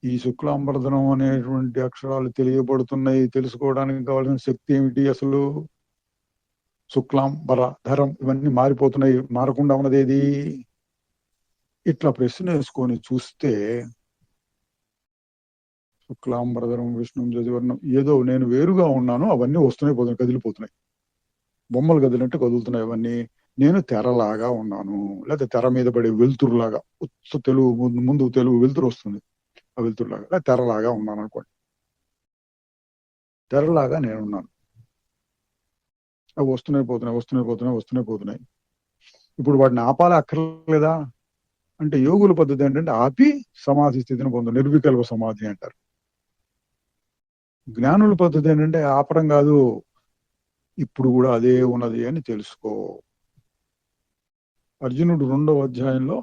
ఈ శుక్లాంబరధనం అనేటువంటి అక్షరాలు తెలియబడుతున్నాయి, తెలుసుకోవడానికి కావాల్సిన శక్తి ఏమిటి అసలు? శుక్లాంబరధరం ఇవన్నీ మారిపోతున్నాయి, మారకుండా ఉన్నది ఏది? ఇట్లా ప్రశ్న వేసుకొని చూస్తే శుక్లాంబరధరం విష్ణుం శశివర్ణం, ఏదో నేను వేరుగా ఉన్నాను, అవన్నీ వస్తున్నాయి పోతున్నాయి, కదిలిపోతున్నాయి. బొమ్మలు కదిలినట్టు కదులుతున్నాయి అవన్నీ. నేను తెరలాగా ఉన్నాను, లేకపోతే తెర మీద పడే వెలుతురులాగా, తెలుగు ముందు తెలుగు వెలుతురు వస్తుంది, ఆ వెలుతురులాగా, లేదా తెరలాగా ఉన్నాను అనుకోండి. తెరలాగా నేనున్నాను. అవి వస్తున్నాయి పోతున్నాయి. ఇప్పుడు వాటిని ఆపాలి అక్కర్లేదా అంటే యోగుల పద్ధతి ఏంటంటే ఆపి సమాధి స్థితిని పొందు, నిర్వికల్ప సమాధి అంటారు. జ్ఞానుల పద్ధతి ఏంటంటే ఆపడం కాదు, ఇప్పుడు కూడా అదే ఉన్నది అని తెలుసుకో. అర్జునుడు 2వ అధ్యాయంలో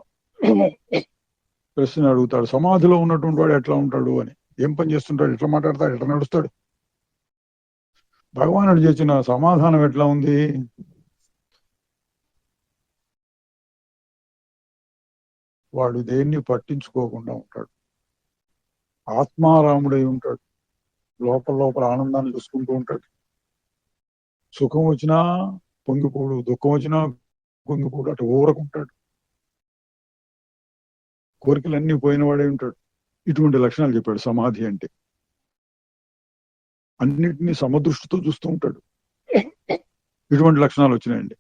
ప్రశ్న అడుగుతాడు, సమాధిలో ఉన్నటువంటి వాడు ఎట్లా ఉంటాడు అని. ఏం పని చేస్తుంటాడు, ఎట్లా మాట్లాడతాడు, ఎట్లా నడుస్తాడు? భగవానుడు చేసిన సమాధానం ఎట్లా ఉంది? వాడు దేన్ని పట్టించుకోకుండా ఉంటాడు, ఆత్మారాముడై ఉంటాడు, లోపల ఆనందాన్ని చూసుకుంటూ ఉంటాడు. సుఖం వచ్చినా పొంగిపోడు, దుఃఖం వచ్చినా పొంగిపోడు, అటు ఊరకుంటాడు, కోరికలన్నీ పోయిన వాడే ఉంటాడు. ఇటువంటి లక్షణాలు చెప్పాడు సమాధి అంటే. అన్నిటినీ సమదృష్టితో చూస్తూ ఉంటాడు. ఇటువంటి లక్షణాలు వచ్చినాయండి.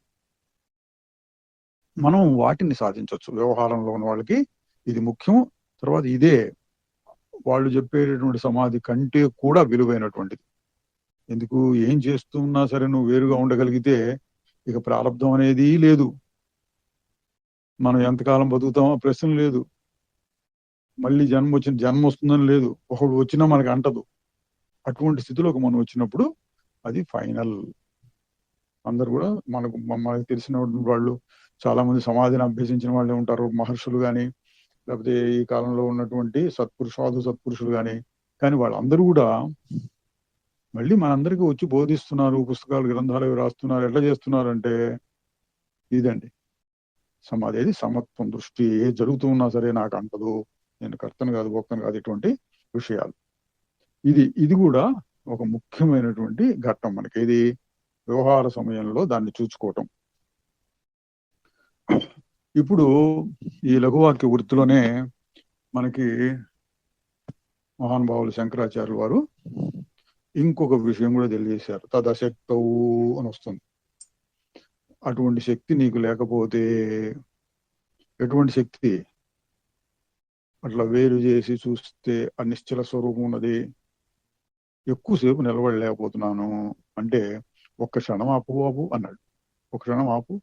మనం వాటిని సాధించవచ్చు. వ్యవహారంలో ఉన్న వాళ్ళకి ఇది ముఖ్యం. తర్వాత ఇదే వాళ్ళు చెప్పేటటువంటి సమాధి కంటే కూడా విలువైనటువంటిది. ఎందుకు? ఏం చేస్తున్నా సరే నువ్వు వేరుగా ఉండగలిగితే ఇక ప్రారంధం అనేది లేదు. మనం ఎంతకాలం బతుకుతామో ప్రశ్న లేదు. మళ్ళీ జన్మ వస్తుందని లేదు. ఒకడు వచ్చినా మనకు అంటదు. అటువంటి స్థితిలోకి మనం వచ్చినప్పుడు అది ఫైనల్. అందరు కూడా మనకు తెలిసిన వాళ్ళు చాలా మంది సమాధిని అభ్యసించిన వాళ్ళే ఉంటారు, మహర్షులు కానీ, లేకపోతే ఈ కాలంలో ఉన్నటువంటి సత్పురుషులు కానీ వాళ్ళందరూ కూడా మళ్ళీ మనందరికీ వచ్చి బోధిస్తున్నారు, పుస్తకాలు గ్రంథాలు రాస్తున్నారు. ఎట్లా చేస్తున్నారు అంటే ఇదండి సమాధి. అది సమత్వం దృష్టి. ఏ జరుగుతూ ఉన్నా సరే నాకు అంటదు, నేను కర్తను కాదు భోక్తను కాదు, ఇటువంటి విషయాలు. ఇది కూడా ఒక ముఖ్యమైనటువంటి ఘట్టం మనకి. ఇది వ్యవహార సమయంలో దాన్ని చూసుకోవటం. ఇప్పుడు ఈ లఘువాక్య వృత్తిలోనే మనకి మహానుభావులు శంకరాచార్యులు వారు ఇంకొక విషయం కూడా తెలియజేశారు. తదశక్తవు అని వస్తుంది. అటువంటి శక్తి నీకు లేకపోతే, ఎటువంటి శక్తి? అట్లా వేరు చేసి చూస్తే ఆ నిశ్చల స్వరూపం ఉన్నది. ఎక్కువసేపు నిలబడలేకపోతున్నాను అంటే ఒక్క క్షణం ఆపు బాబు అన్నాడు. ఒక క్షణం ఆపు.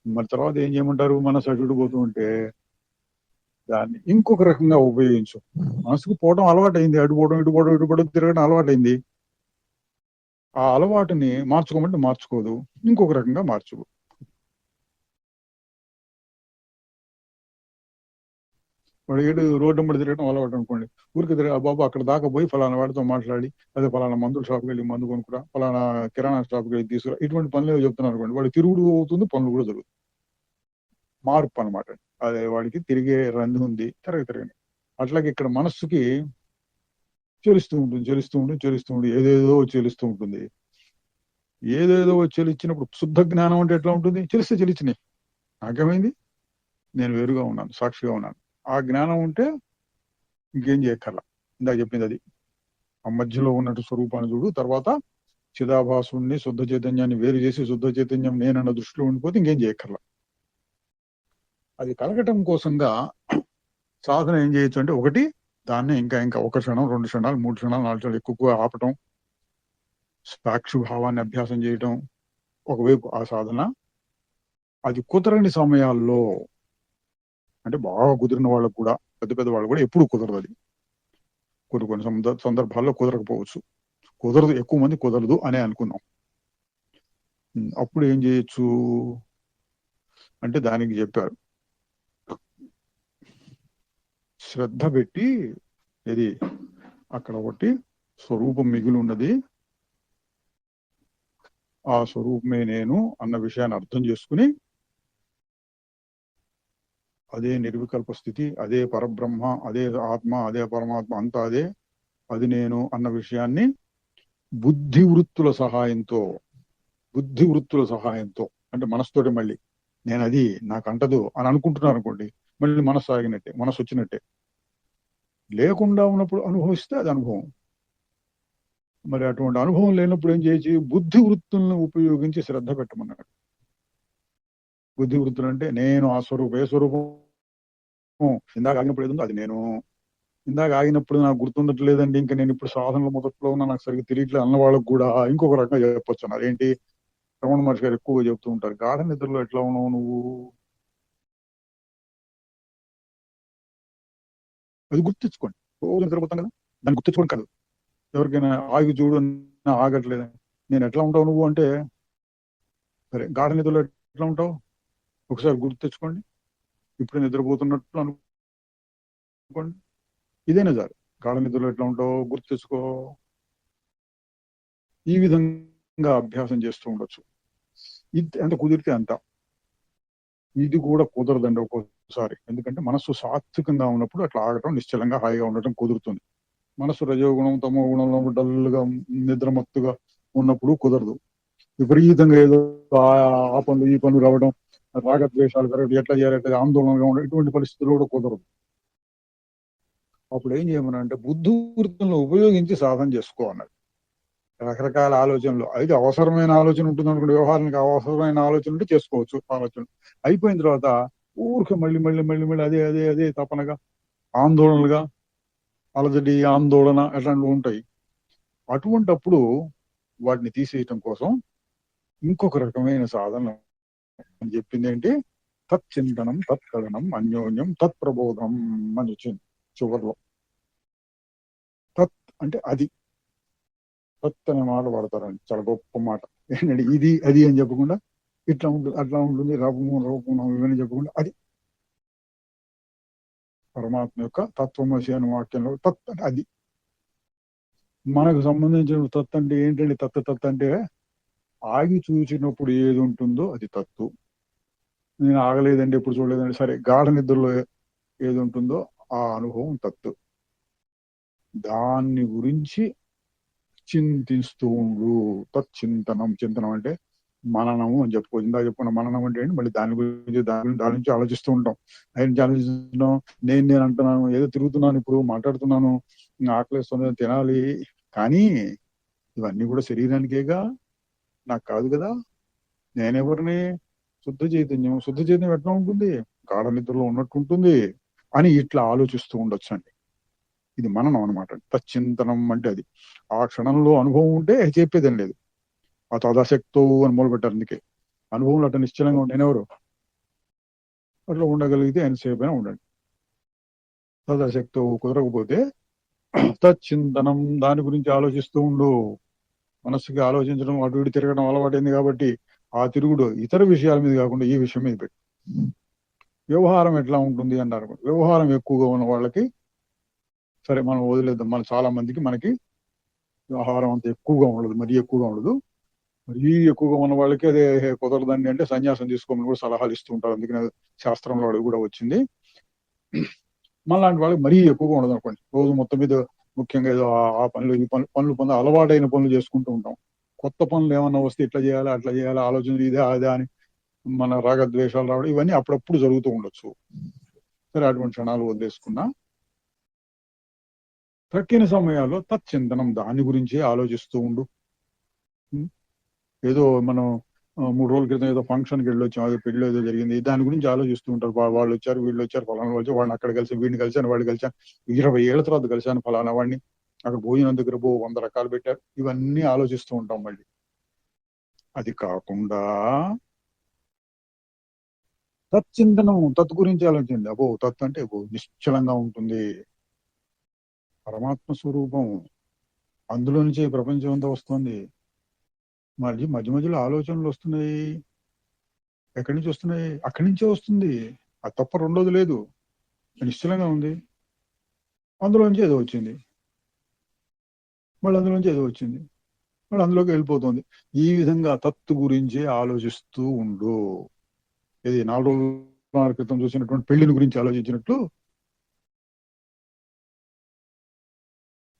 మరి తర్వాత ఏం చేయమంటారు? మనసు అటు పోతూ ఉంటే దాన్ని ఇంకొక రకంగా ఉపయోగించు. మనసుకు పోవడం అలవాటైంది, అడుపోవడం ఇటుపోవడం తిరగడం అలవాటైంది. ఆ అలవాటుని మార్చుకోమంటే మార్చుకోదు, ఇంకొక రకంగా మార్చుకో. వాడు ఏడు రోడ్డు వెంబడి తిరగడం అలవాటు అనుకోండి. ఊరికి తిరగ బాబు అక్కడ దాకా పోయి ఫలానా వాడితో మాట్లాడి, అదే ఫలానా మందుల షాప్కి వెళ్ళి మందు కొనుక్కురా, ఫలానా కిరాణా షాప్కి వెళ్ళి తీసుకురా, ఇటువంటి పనులు చెప్తున్నారు అనుకోండి. వాడు తిరుగుడు అవుతుంది, పనులు కూడా జరుగుతుంది. మార్పు అనమాట. అదే వాడికి తిరిగే రంది ఉంది, తిరగని. అట్లాగే ఇక్కడ మనస్సుకి చెలుస్తూ ఉంటుంది, ఏదేదో చెలుస్తూ ఉంటుంది. ఏదేదో చెలిచ్చినప్పుడు శుద్ధ జ్ఞానం అంటే ఎట్లా ఉంటుంది? చెలిస్తే చెలిచినాయి, నాకేమైంది, నేను వేరుగా ఉన్నాను, సాక్షిగా ఉన్నాను. ఆ జ్ఞానం ఉంటే ఇంకేం చేయక్కర్లా. ఇందాక చెప్పింది అది. ఆ మధ్యలో ఉన్నట్టు స్వరూపాన్ని చూడు. తర్వాత చిదాభాసుని శుద్ధ చైతన్యాన్ని వేరు చేసి శుద్ధ చైతన్యం నేనన్న దృష్టిలో ఉండిపోతే ఇంకేం చేయక్కర్లా. అది కలగటం కోసంగా సాధన ఏం చేయొచ్చు అంటే, ఒకటి దాన్ని ఇంకా ఒక క్షణం, 2 క్షణాలు, 3 క్షణాలు, 4 క్షణాలు ఎక్కువ ఆపటం, సాక్షి భావాన్ని అభ్యాసం చేయటం ఒకవైపు ఆ సాధన. అది కుదరని సమయాల్లో, అంటే బాగా కుదిరిన వాళ్ళకు కూడా, పెద్ద వాళ్ళు కూడా ఎప్పుడు కుదరదు అది. కొన్ని సందర్భాల్లో కుదరకపోవచ్చు. కుదరదు, ఎక్కువ మంది కుదరదు అనే అనుకున్నాం. అప్పుడు ఏం చేయొచ్చు అంటే దానికి చెప్పారు, శ్రద్ధ పెట్టి, ఇది అక్కడ ఒకటి స్వరూపం మిగిలి ఉన్నది, ఆ స్వరూపమే నేను అన్న విషయాన్ని అర్థం చేసుకుని, అదే నిర్వికల్ప స్థితి, అదే పరబ్రహ్మ, అదే ఆత్మ, అదే పరమాత్మ, అంతా అదే, అది నేను అన్న విషయాన్ని బుద్ధి వృత్తుల సహాయంతో అంటే మనసుతోటి, మళ్ళీ నేను అది నాకు అంటదు అని అనుకుంటున్నారు అనుకోండి, మళ్ళీ మనసు ఆగినట్టే, మనసు వచ్చినట్టే. లేకుండా ఉన్నప్పుడు అనుభవిస్తే అది అనుభవం. మరి అటువంటి అనుభవం లేనప్పుడు ఏం చేయొచ్చు? బుద్ధి వృత్తులను ఉపయోగించి శ్రద్ధ పెట్టమన్నాడు. బుద్ధి వృత్తులు అంటే నేను ఆ స్వరూపం, ఏ స్వరూపం ఇందాక ఆగినప్పుడు ఏదో అది నేను, ఇందాక ఆగినప్పుడు నాకు గుర్తుండట్లేదండి, ఇంకా నేను ఇప్పుడు సాధనలో మొదట్లో ఉన్నా, నాకు సరిగ్గా తెలియట్లేదు అన్న వాళ్ళకు కూడా ఇంకొక రకంగా చెప్పొచ్చు అన్నారు. ఏంటి? రమణ మహర్షి గారు ఎక్కువగా చెప్తూ ఉంటారు, గాఢ నిద్రలో ఎట్లా ఉన్నావు నువ్వు, అది గుర్తించుకోండి. రోజు నిద్రపోతాం కదా, దాన్ని గుర్తించుకోండి కాదు. ఎవరికైనా ఆగి చూడు, ఆగట్లేదు, నేను ఎట్లా ఉంటావు నువ్వు అంటే, సరే గాఢ నిద్రలో ఎట్లా ఉంటావు ఒకసారి గుర్తు తెచ్చుకోండి. ఇప్పుడు నిద్రపోతున్నట్లు అనుకోండి. ఇదేనా సార్, గాఢ నిద్రలో ఎట్లా ఉంటావు గుర్తు తెచ్చుకో. ఈ విధంగా అభ్యాసం చేస్తూ ఉండొచ్చు. ఇది ఎంత కుదిరితే అంత. ఇది కూడా కుదరదండి ఒక్కోసారి, ఎందుకంటే మనస్సు సాత్వికంగా ఉన్నప్పుడు అట్లా ఆగటం, నిశ్చలంగా హాయిగా ఉండటం కుదురుతుంది. మనస్సు రజోగుణం, తమో గుణంలో డల్గా నిద్రమత్తుగా ఉన్నప్పుడు కుదరదు. విపరీతంగా ఏదో ఆ పనులు ఈ పనులు రావడం, రాగద్వేషాలు పెరగడం, ఎట్లా చేయాలి ఆందోళనగా ఉండడం, ఇటువంటి పరిస్థితుల్లో కూడా కుదరదు. అప్పుడు ఏం చేయమన్నా అంటే బుద్ధి వృత్తులను ఉపయోగించి సాధన చేసుకో అన్నాడు. రకరకాల ఆలోచనలు, అయితే అవసరమైన ఆలోచన ఉంటుంది అనుకుంటే, వ్యవహారానికి అవసరమైన ఆలోచన ఉంటే చేసుకోవచ్చు. ఆలోచన అయిపోయిన తర్వాత ఊరికే మళ్ళీ మళ్ళీ మళ్ళీ మళ్ళీ అదే అదే అదే తపనగా, ఆందోళనలుగా, అలజడి, ఆందోళన అట్లాంటివి ఉంటాయి. అటువంటప్పుడు వాటిని తీసేయటం కోసం ఇంకొక రకమైన సాధన అని చెప్పింది ఏంటి? తచ్చింతనం, తత్కథనం, అన్యోన్యం, తత్ప్రబోధం అని వచ్చింది చివరిలో. తత్ అంటే అది, తత్ అనే మాట వాడతారండి, చాలా గొప్ప మాట. ఏంటంటే ఇది అది అని చెప్పకుండా, ఇట్లా ఉంటుంది అట్లా ఉంటుంది, రూపం ఇవన్నీ చెప్పకుండా, అది పరమాత్మ యొక్క తత్వమసి అనే వాక్యంలో తత్ అంటే అది. మనకు సంబంధించిన తత్ అంటే ఏంటంటే, తత్ అంటే ఆగి చూసినప్పుడు ఏది ఉంటుందో అది తత్తు. నేను ఆగలేదండి, ఎప్పుడు చూడలేదండి, సరే గాఢ నిద్రలో ఏది ఉంటుందో ఆ అనుభవం తత్తు. దాన్ని గురించి చింతిస్తూ ఉండు. తచ్చింతనం, చింతనం అంటే మననము అని చెప్పుకోవచ్చు. ఇందాక చెప్పుకున్న మననం అంటే ఏంటి, మళ్ళీ దాని నుంచి ఆలోచిస్తూ ఉంటాం. ఆయన నుంచి ఆలోచిస్తున్నాం, నేను అంటున్నాను, ఏదో తిరుగుతున్నాను, ఇప్పుడు మాట్లాడుతున్నాను, ఆకలిస్తుంది, తినాలి, కానీ ఇవన్నీ కూడా శరీరానికేగా, నాకు కాదు కదా. నేనెవరిని? శుద్ధ చైతన్యం ఎట్లా ఉంటుంది? గాఢ నిద్రలో ఉన్నట్టు ఉంటుంది అని ఇట్లా ఆలోచిస్తూ ఉండొచ్చు అండి. ఇది మననం అనమాట. తచ్చింతనం అంటే అది. ఆ క్షణంలో అనుభవం ఉంటే చెప్పేదేం లేదు. ఆ తదాశక్తో అని మొదలుపెట్టారు. అందుకే అనుభవంలో అట్లా నిశ్చలంగా ఉండేనెవరు అట్లా ఉండగలిగితే ఎంతసేపు అయినా ఉండండి. తదాశక్తో కుదరకపోతే తచ్చింతనం, దాని గురించి ఆలోచిస్తూ ఉండు. మనస్సుకి ఆలోచించడం, అటు ఇటు తిరగడం అలవాటైంది కాబట్టి ఆ తిరుగుడు ఇతర విషయాల మీద కాకుండా ఈ విషయం మీద పెట్టు. వ్యవహారం ఎట్లా ఉంటుంది అన్నారు. వ్యవహారం ఎక్కువగా ఉన్న వాళ్ళకి సరే మనం వదిలేద్దాం. మన చాలా మందికి మనకి వ్యవహారం అంత ఎక్కువగా ఉండదు, మరీ ఎక్కువగా ఉండదు. మరీ ఎక్కువగా ఉన్న వాళ్ళకి అదే కుదరదండి అంటే సన్యాసం తీసుకోమని కూడా సలహాలు ఇస్తూ ఉంటారు. అందుకని శాస్త్రంలో అడుగు కూడా వచ్చింది. మనలాంటి వాళ్ళకి మరీ ఎక్కువగా ఉండదు అనుకోండి. రోజు మొత్తం మీద ముఖ్యంగా ఏదో ఆ పనులు ఈ పనులు అలవాటైన పనులు చేసుకుంటూ ఉంటాం. కొత్త పనులు ఏమన్నా వస్తే ఇట్లా చేయాలా అట్లా చేయాలా ఆలోచన ఇదే అదే అని మన రాగద్వేషాలు రావడం ఇవన్నీ అప్పుడప్పుడు జరుగుతూ ఉండొచ్చు. సరే అటువంటి క్షణాలు వదిలేసుకున్నా తక్కిన సమయాల్లో తచ్చింతనం, దాని గురించి ఆలోచిస్తూ ఉండు. ఏదో మనం 3 రోజుల క్రితం ఏదో ఫంక్షన్కి వెళ్ళొచ్చాం, అదే పెళ్లి ఏదో జరిగింది, దాని గురించి ఆలోచిస్తూ ఉంటారు. వాళ్ళు వచ్చారు, వీళ్ళు వచ్చారు, ఫలానా వాళ్ళు, వాడిని అక్కడ కలిసి, వీడిని కలిసాను, వాడిని కలిసాను, 20 ఏళ్ల తర్వాత కలిసాను ఫలానా వాడిని, అక్కడ భోజనం దగ్గర 100 రకాలు పెట్టారు, ఇవన్నీ ఆలోచిస్తూ ఉంటాం. మళ్ళీ అది కాకుండా తచ్చింతనం, తత్ గురించి ఆలోచించండి. తత్ అంటే నిశ్చలంగా ఉంటుంది, పరమాత్మ స్వరూపం, అందులో నుంచే ప్రపంచం అంతా వస్తుంది. మళ్ళీ మధ్యలో ఆలోచనలు వస్తున్నాయి. ఎక్కడి నుంచి వస్తున్నాయి? అక్కడి నుంచే వస్తుంది. అది తప్ప రెండోది లేదు. నిశ్చలంగా ఉంది, అందులోంచి ఏదో వచ్చింది, మళ్ళీ అందులోంచి ఏదో వచ్చింది, మళ్ళీ అందులోకి వెళ్ళిపోతుంది. ఈ విధంగా తత్తు గురించి ఆలోచిస్తూ ఉండు. ఇది 4 రోజుల క్రితం చూసినటువంటి పెళ్లిని గురించి ఆలోచించినట్లు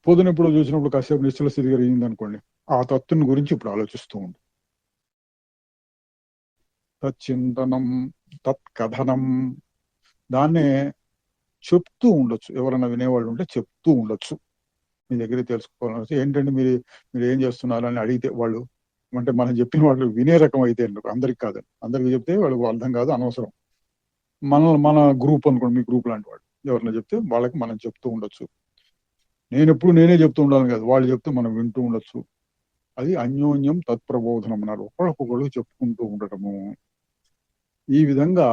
పొద్దునెప్పుడు చూసినప్పుడు కాసేపు నిశ్చల స్థితి కలిగింది అనుకోండి, ఆ తత్తుని గురించి ఇప్పుడు ఆలోచిస్తూ ఉండు. తచ్చింతనం, తత్కథనం, దాన్నే చెప్తూ ఉండొచ్చు. ఎవరైనా వినేవాళ్ళు ఉంటే చెప్తూ ఉండొచ్చు. మీ దగ్గర తెలుసుకోవాలని ఏంటంటే మీరు ఏం చేస్తున్నారు అని అడిగితే వాళ్ళు అంటే మనం చెప్పిన వాళ్ళు వినే రకం అయితే అందరికి కాదు, అందరికి చెప్తే వాళ్ళకి అర్థం కాదు, అనవసరం. మన గ్రూప్ అనుకోండి, మీ గ్రూప్ లాంటి వాళ్ళు ఎవరైనా చెప్తే వాళ్ళకి మనం చెప్తూ ఉండొచ్చు. నేనే చెప్తూ ఉండాలి కాదు, వాళ్ళు చెప్తే మనం వింటూ ఉండొచ్చు. అది అన్యోన్యం తత్ప్రబోధనం అన్నారు. ఒకళ్ళకొకళ్ళు చెప్పుకుంటూ ఉండటము. ఈ విధంగా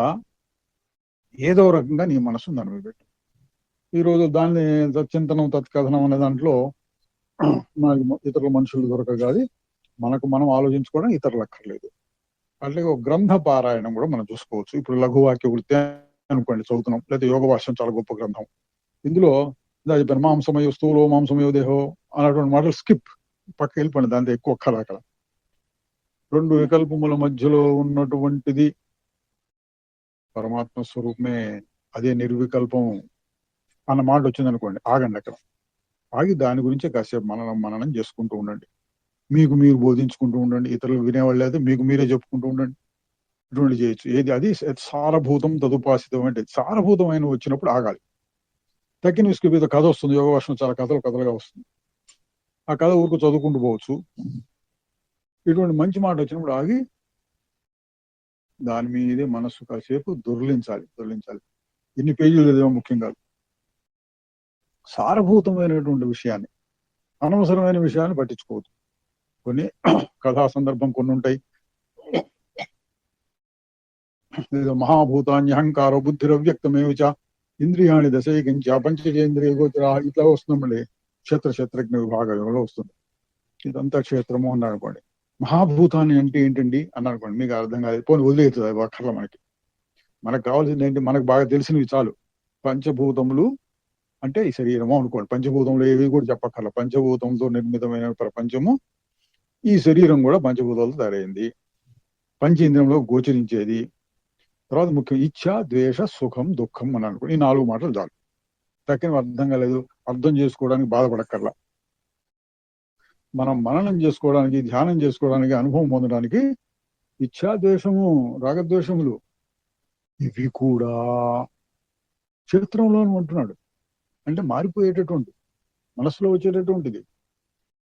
ఏదో రకంగా నీ మనసు దాని మీద పెట్టు. ఈరోజు దాన్ని తచ్చింతనం తత్కథనం అనే దాంట్లో మనకి ఇతరుల మనుషులు దొరకగాది, మనకు మనం ఆలోచించుకోవడం ఇతరులు అక్కర్లేదు. అట్లాగే ఒక గ్రంథ పారాయణం కూడా మనం చూసుకోవచ్చు. ఇప్పుడు లఘువాక్య వృత్తి అనుకోండి చదువుతున్నాం, లేదా యోగ భాష్యం చాలా గొప్ప గ్రంథం. ఇందులో చెప్పాను, మాంసమయో స్థూలో మాంసమయో దేహో అన్నటువంటి మాటలు స్కిప్, పక్క వెళ్ళిపోండి, దాంతో ఎక్కువ ఒక్కలు అక్కడ. 2 వికల్పముల మధ్యలో ఉన్నటువంటిది పరమాత్మ స్వరూపమే, అదే నిర్వికల్పం అన్న మాట వచ్చింది అనుకోండి, ఆగండి అక్కడ. ఆగి దాని గురించే కాసేపు మననం చేసుకుంటూ ఉండండి. మీకు మీరు బోధించుకుంటూ ఉండండి, ఇతరులు వినేవాళ్ళు అయితే మీకు మీరే చెప్పుకుంటూ ఉండండి. ఇటువంటి చేయొచ్చు. ఏది అది సారభూతం తదుపాసితం అంటే సారభూతమైన వచ్చినప్పుడు ఆగాలి. తక్కిన విసుకు మీద కథ వస్తుంది, యోగ వర్షం చాలా కథలుగా వస్తుంది, ఆ కథ ఊరికి చదువుకుంటూ పోవచ్చు. ఇటువంటి మంచి మాట వచ్చినప్పుడు ఆగి దాని మీదే మనస్సు కాసేపు దొర్లించాలి. ఎన్ని పేజీలు చదివా ముఖ్యం కాదు, సారభూతమైనటువంటి విషయాన్ని, అనవసరమైన విషయాన్ని పట్టించుకోవద్దు. కొన్ని కథా సందర్భం కొన్ని ఉంటాయి, మహాభూతాన్యహంకారో బుద్ధిరవ్యక్తమేవచ ఇంద్రియాణి దశైకించ పంచచేంద్రియ గోచర, ఇట్లా వస్తుందండి. క్షేత్రజ్ఞ విభాగంలో వస్తుంది. ఇదంతా క్షేత్రము అన్నాడు అనుకోండి. మహాభూతాన్ని అంటే ఏంటండి అన్నారు అనుకోండి, మీకు అర్థం కాదు, పోనీ వదిలేస్తుంది అక్కర్ల. మనకు కావాల్సింది ఏంటి, మనకు బాగా తెలిసినవి చాలు. పంచభూతములు అంటే ఈ శరీరము అనుకోండి. పంచభూతములు ఏవి కూడా చెప్పక్కర్ల. పంచభూతంతో నిర్మితమైన ప్రపంచము, ఈ శరీరం కూడా పంచభూతాలతో తయారైంది, పంచేంద్రియంలో గోచరించేది. తర్వాత ముఖ్యం ఇచ్ఛ, ద్వేష, సుఖం, దుఃఖం అని అనుకోండి. ఈ 4 మాటలు చాలు. తక్కిన అర్థం కాలేదు, అర్థం చేసుకోవడానికి బాధపడక్కర్లా. మనం మననం చేసుకోవడానికి, ధ్యానం చేసుకోవడానికి, అనుభవం పొందడానికి ఇచ్ఛాద్వేషము, రాగద్వేషములు ఇవి కూడా క్షేత్రంలోనే ఉంటున్నాడు. అంటే మారిపోయేటటువంటి, మనసులో వచ్చేటటువంటిది.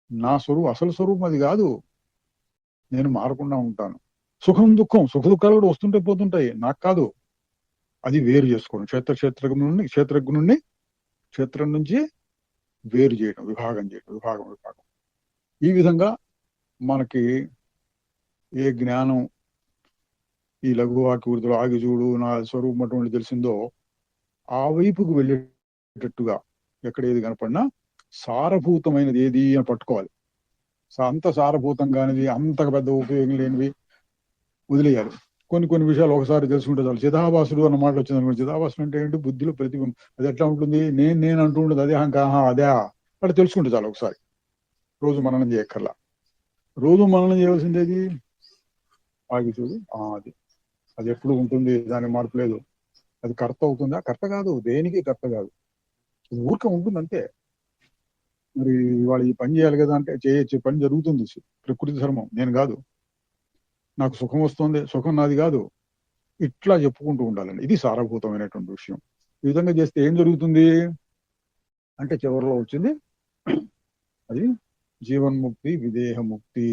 నా స్వరూపం, అసలు స్వరూపం అది కాదు. నేను మారకుండా ఉంటాను. సుఖం దుఃఖం, సుఖ దుఃఖాలు కూడా వస్తుంటే పోతుంటాయి, నాకు కాదు. అది వేరు చేసుకోవడం, క్షేత్రజ్ఞుడిని క్షేత్రం నుంచి వేరు చేయడం, విభాగం చేయడం, విభాగం. ఈ విధంగా మనకి ఏ జ్ఞానం ఈ లఘువాక్య ఆగి చూడు నా స్వరూపం అటువంటి తెలిసిందో ఆ వైపుకు వెళ్ళేటట్టుగా ఎక్కడ ఏది కనపడినా సారభూతమైనది ఏది అని పట్టుకోవాలి. అంత సారభూతంగానిది, అంత పెద్ద ఉపయోగం లేనివి వదిలేయాలి. కొన్ని విషయాలు ఒకసారి తెలుసుకుంటే చాలు. చిదాభాసుడు అన్న మాట వచ్చింది అనుకోండి. చిదాభాసుడు అంటే ఏంటి? బుద్ధిలో ప్రతిబింబం. అది ఎట్లా ఉంటుంది? నేను అంటూ ఉండదు, అదే అదే అట్లా తెలుసుకుంటే చాలు ఒకసారి. రోజు మననం చేయక్కర్లా. రోజు మననం చేయవలసిందేది ఆగి చూడు. అది ఎప్పుడు ఉంటుంది, దానికి మార్పు లేదు. అది కర్త అవుతుందా? కర్త కాదు, దేనికి కర్త కాదు, ఊరిక ఉంటుంది అంతే. మరి వాళ్ళు ఈ పని చేయాలి కదా అంటే చేయొచ్చు, పని జరుగుతుంది. ప్రకృతి ధర్మం, నేను కాదు. నాకు సుఖం వస్తుంది, సుఖం నాది కాదు. ఇట్లా చెప్పుకుంటూ ఉండాలండి. ఇది సారభూతమైనటువంటి విషయం. ఈ విధంగా చేస్తే ఏం జరుగుతుంది అంటే చివరిలో వచ్చింది అది జీవన్ముక్తి, విదేహముక్తి.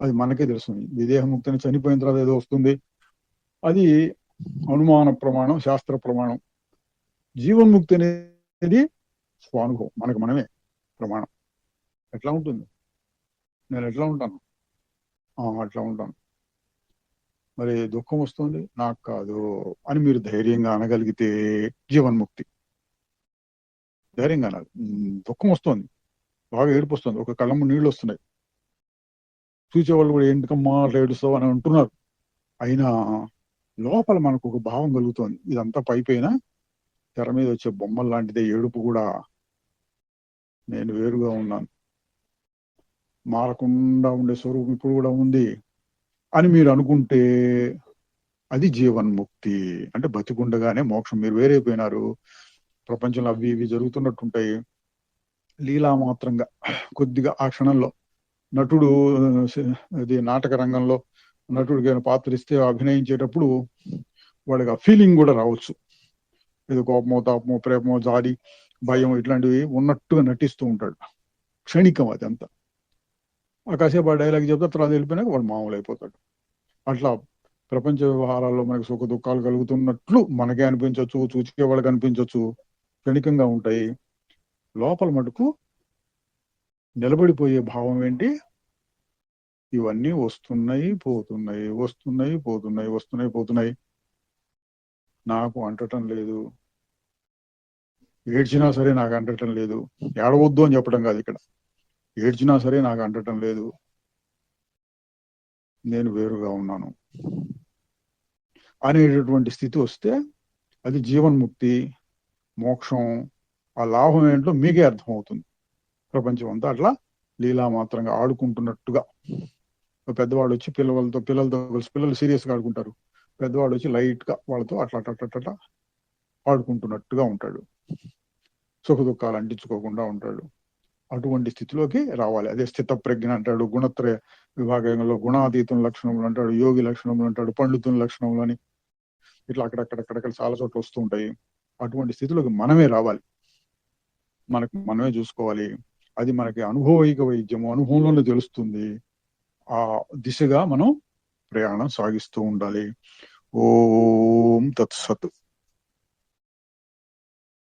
అది మనకే తెలుస్తుంది. విదేహముక్తిని చనిపోయిన తర్వాత ఏదో వస్తుంది, అది అనుమాన ప్రమాణం, శాస్త్ర ప్రమాణం. జీవన్ముక్తి అనేది స్వానుభవం, మనకు మనమే ప్రమాణం. ఎట్లా ఉంటుంది? నేను ఎట్లా ఉంటాను? అట్లా ఉంటాను. మరి దుఃఖం వస్తుంది, నాకు కాదు అని మీరు ధైర్యంగా అనగలిగితే జీవన్ముక్తి. ధైర్యంగా అనాలి. దుఃఖం వస్తుంది, బాగా ఏడుపు వస్తుంది, ఒక కళ్ళము నీళ్లు వస్తున్నాయి, చూసేవాళ్ళు కూడా ఎందుకమ్మా అట్లా ఏడుస్తావు అని అంటున్నారు. అయినా లోపల మనకు ఒక భావం కలుగుతోంది, ఇదంతా పైపైన తెర మీద వచ్చే బొమ్మల లాంటిదే ఏడుపు కూడా. నేను వేరుగా ఉన్నాను, మారకుండా ఉండే స్వరూపం ఇప్పుడు కూడా ఉంది అని మీరు అనుకుంటే అది జీవన్ముక్తి. అంటే బతికుండగానే మోక్షం. మీరు వేరైపోయినారు, ప్రపంచంలో అవి ఇవి జరుగుతున్నట్టుంటాయి, లీలా మాత్రంగా కొద్దిగా ఆ క్షణంలో. నటుడు అది నాటక రంగంలో నటుడికి పాత్ర ఇస్తే అభినయించేటప్పుడు వాడికి ఆ ఫీలింగ్ కూడా రావచ్చు. ఏదో కోపమో, తాపమో, ప్రేమో, జాలి, భయం ఇట్లాంటివి ఉన్నట్టుగా నటిస్తూ ఉంటాడు. క్షణికం అదంతా. కాసేపు ఆ డైలాగ్ చెప్తే తర్వాత వెళ్ళిపోయినాక వాడు మామూలు అయిపోతాడు. అట్లా ప్రపంచ వ్యవహారాల్లో మనకు సుఖ దుఃఖాలు కలుగుతున్నట్లు మనకే అనిపించవచ్చు, చూచే వాళ్ళకి అనిపించవచ్చు, క్షణికంగా ఉంటాయి. లోపల మటుకు నిలబడిపోయే భావం ఏంటి? ఇవన్నీ వస్తున్నాయి పోతున్నాయి, వస్తున్నాయి పోతున్నాయి, వస్తున్నాయి పోతున్నాయి, నాకు అంటటం లేదు. ఏడ్చినా సరే నాకు అంటటం లేదు. ఏడవద్దు అని చెప్పడం కాదు ఇక్కడ, ఏడ్చినా సరే నాకు అంటటం లేదు, నేను వేరుగా ఉన్నాను అనేటటువంటి స్థితి వస్తే అది జీవన్ముక్తి, మోక్షం. ఆ లాభం ఏంటో మీకే అర్థమవుతుంది. ప్రపంచం అంతా అట్లా లీలా మాత్రంగా ఆడుకుంటున్నట్టుగా. పెద్దవాడు వచ్చి పిల్లలతో కలిసి, పిల్లలు సీరియస్గా ఆడుకుంటారు, పెద్దవాడు వచ్చి లైట్ గా వాళ్ళతో అట్లా అట్లా ఆడుకుంటున్నట్టుగా ఉంటాడు, సుఖ దుఃఖాలు అంటించుకోకుండా ఉంటాడు. అటువంటి స్థితిలోకి రావాలి. అదే స్థిత ప్రజ్ఞ అంటాడు. గుణత్రయ విభాగంలో గుణాతీతం లక్షణములు అంటాడు, యోగి లక్షణములు అంటాడు, పండితుని లక్షణములు అని ఇట్లా అక్కడక్కడ చాలా చోట్ల వస్తూ ఉంటాయి. అటువంటి స్థితిలోకి మనమే రావాలి, మనమే చూసుకోవాలి. అది మనకి అనుభవైక వైద్యము, అనుభవంలోనే తెలుస్తుంది. ఆ దిశగా మనం ప్రయాణం సాగిస్తూ ఉండాలి. ఓం తత్సత్.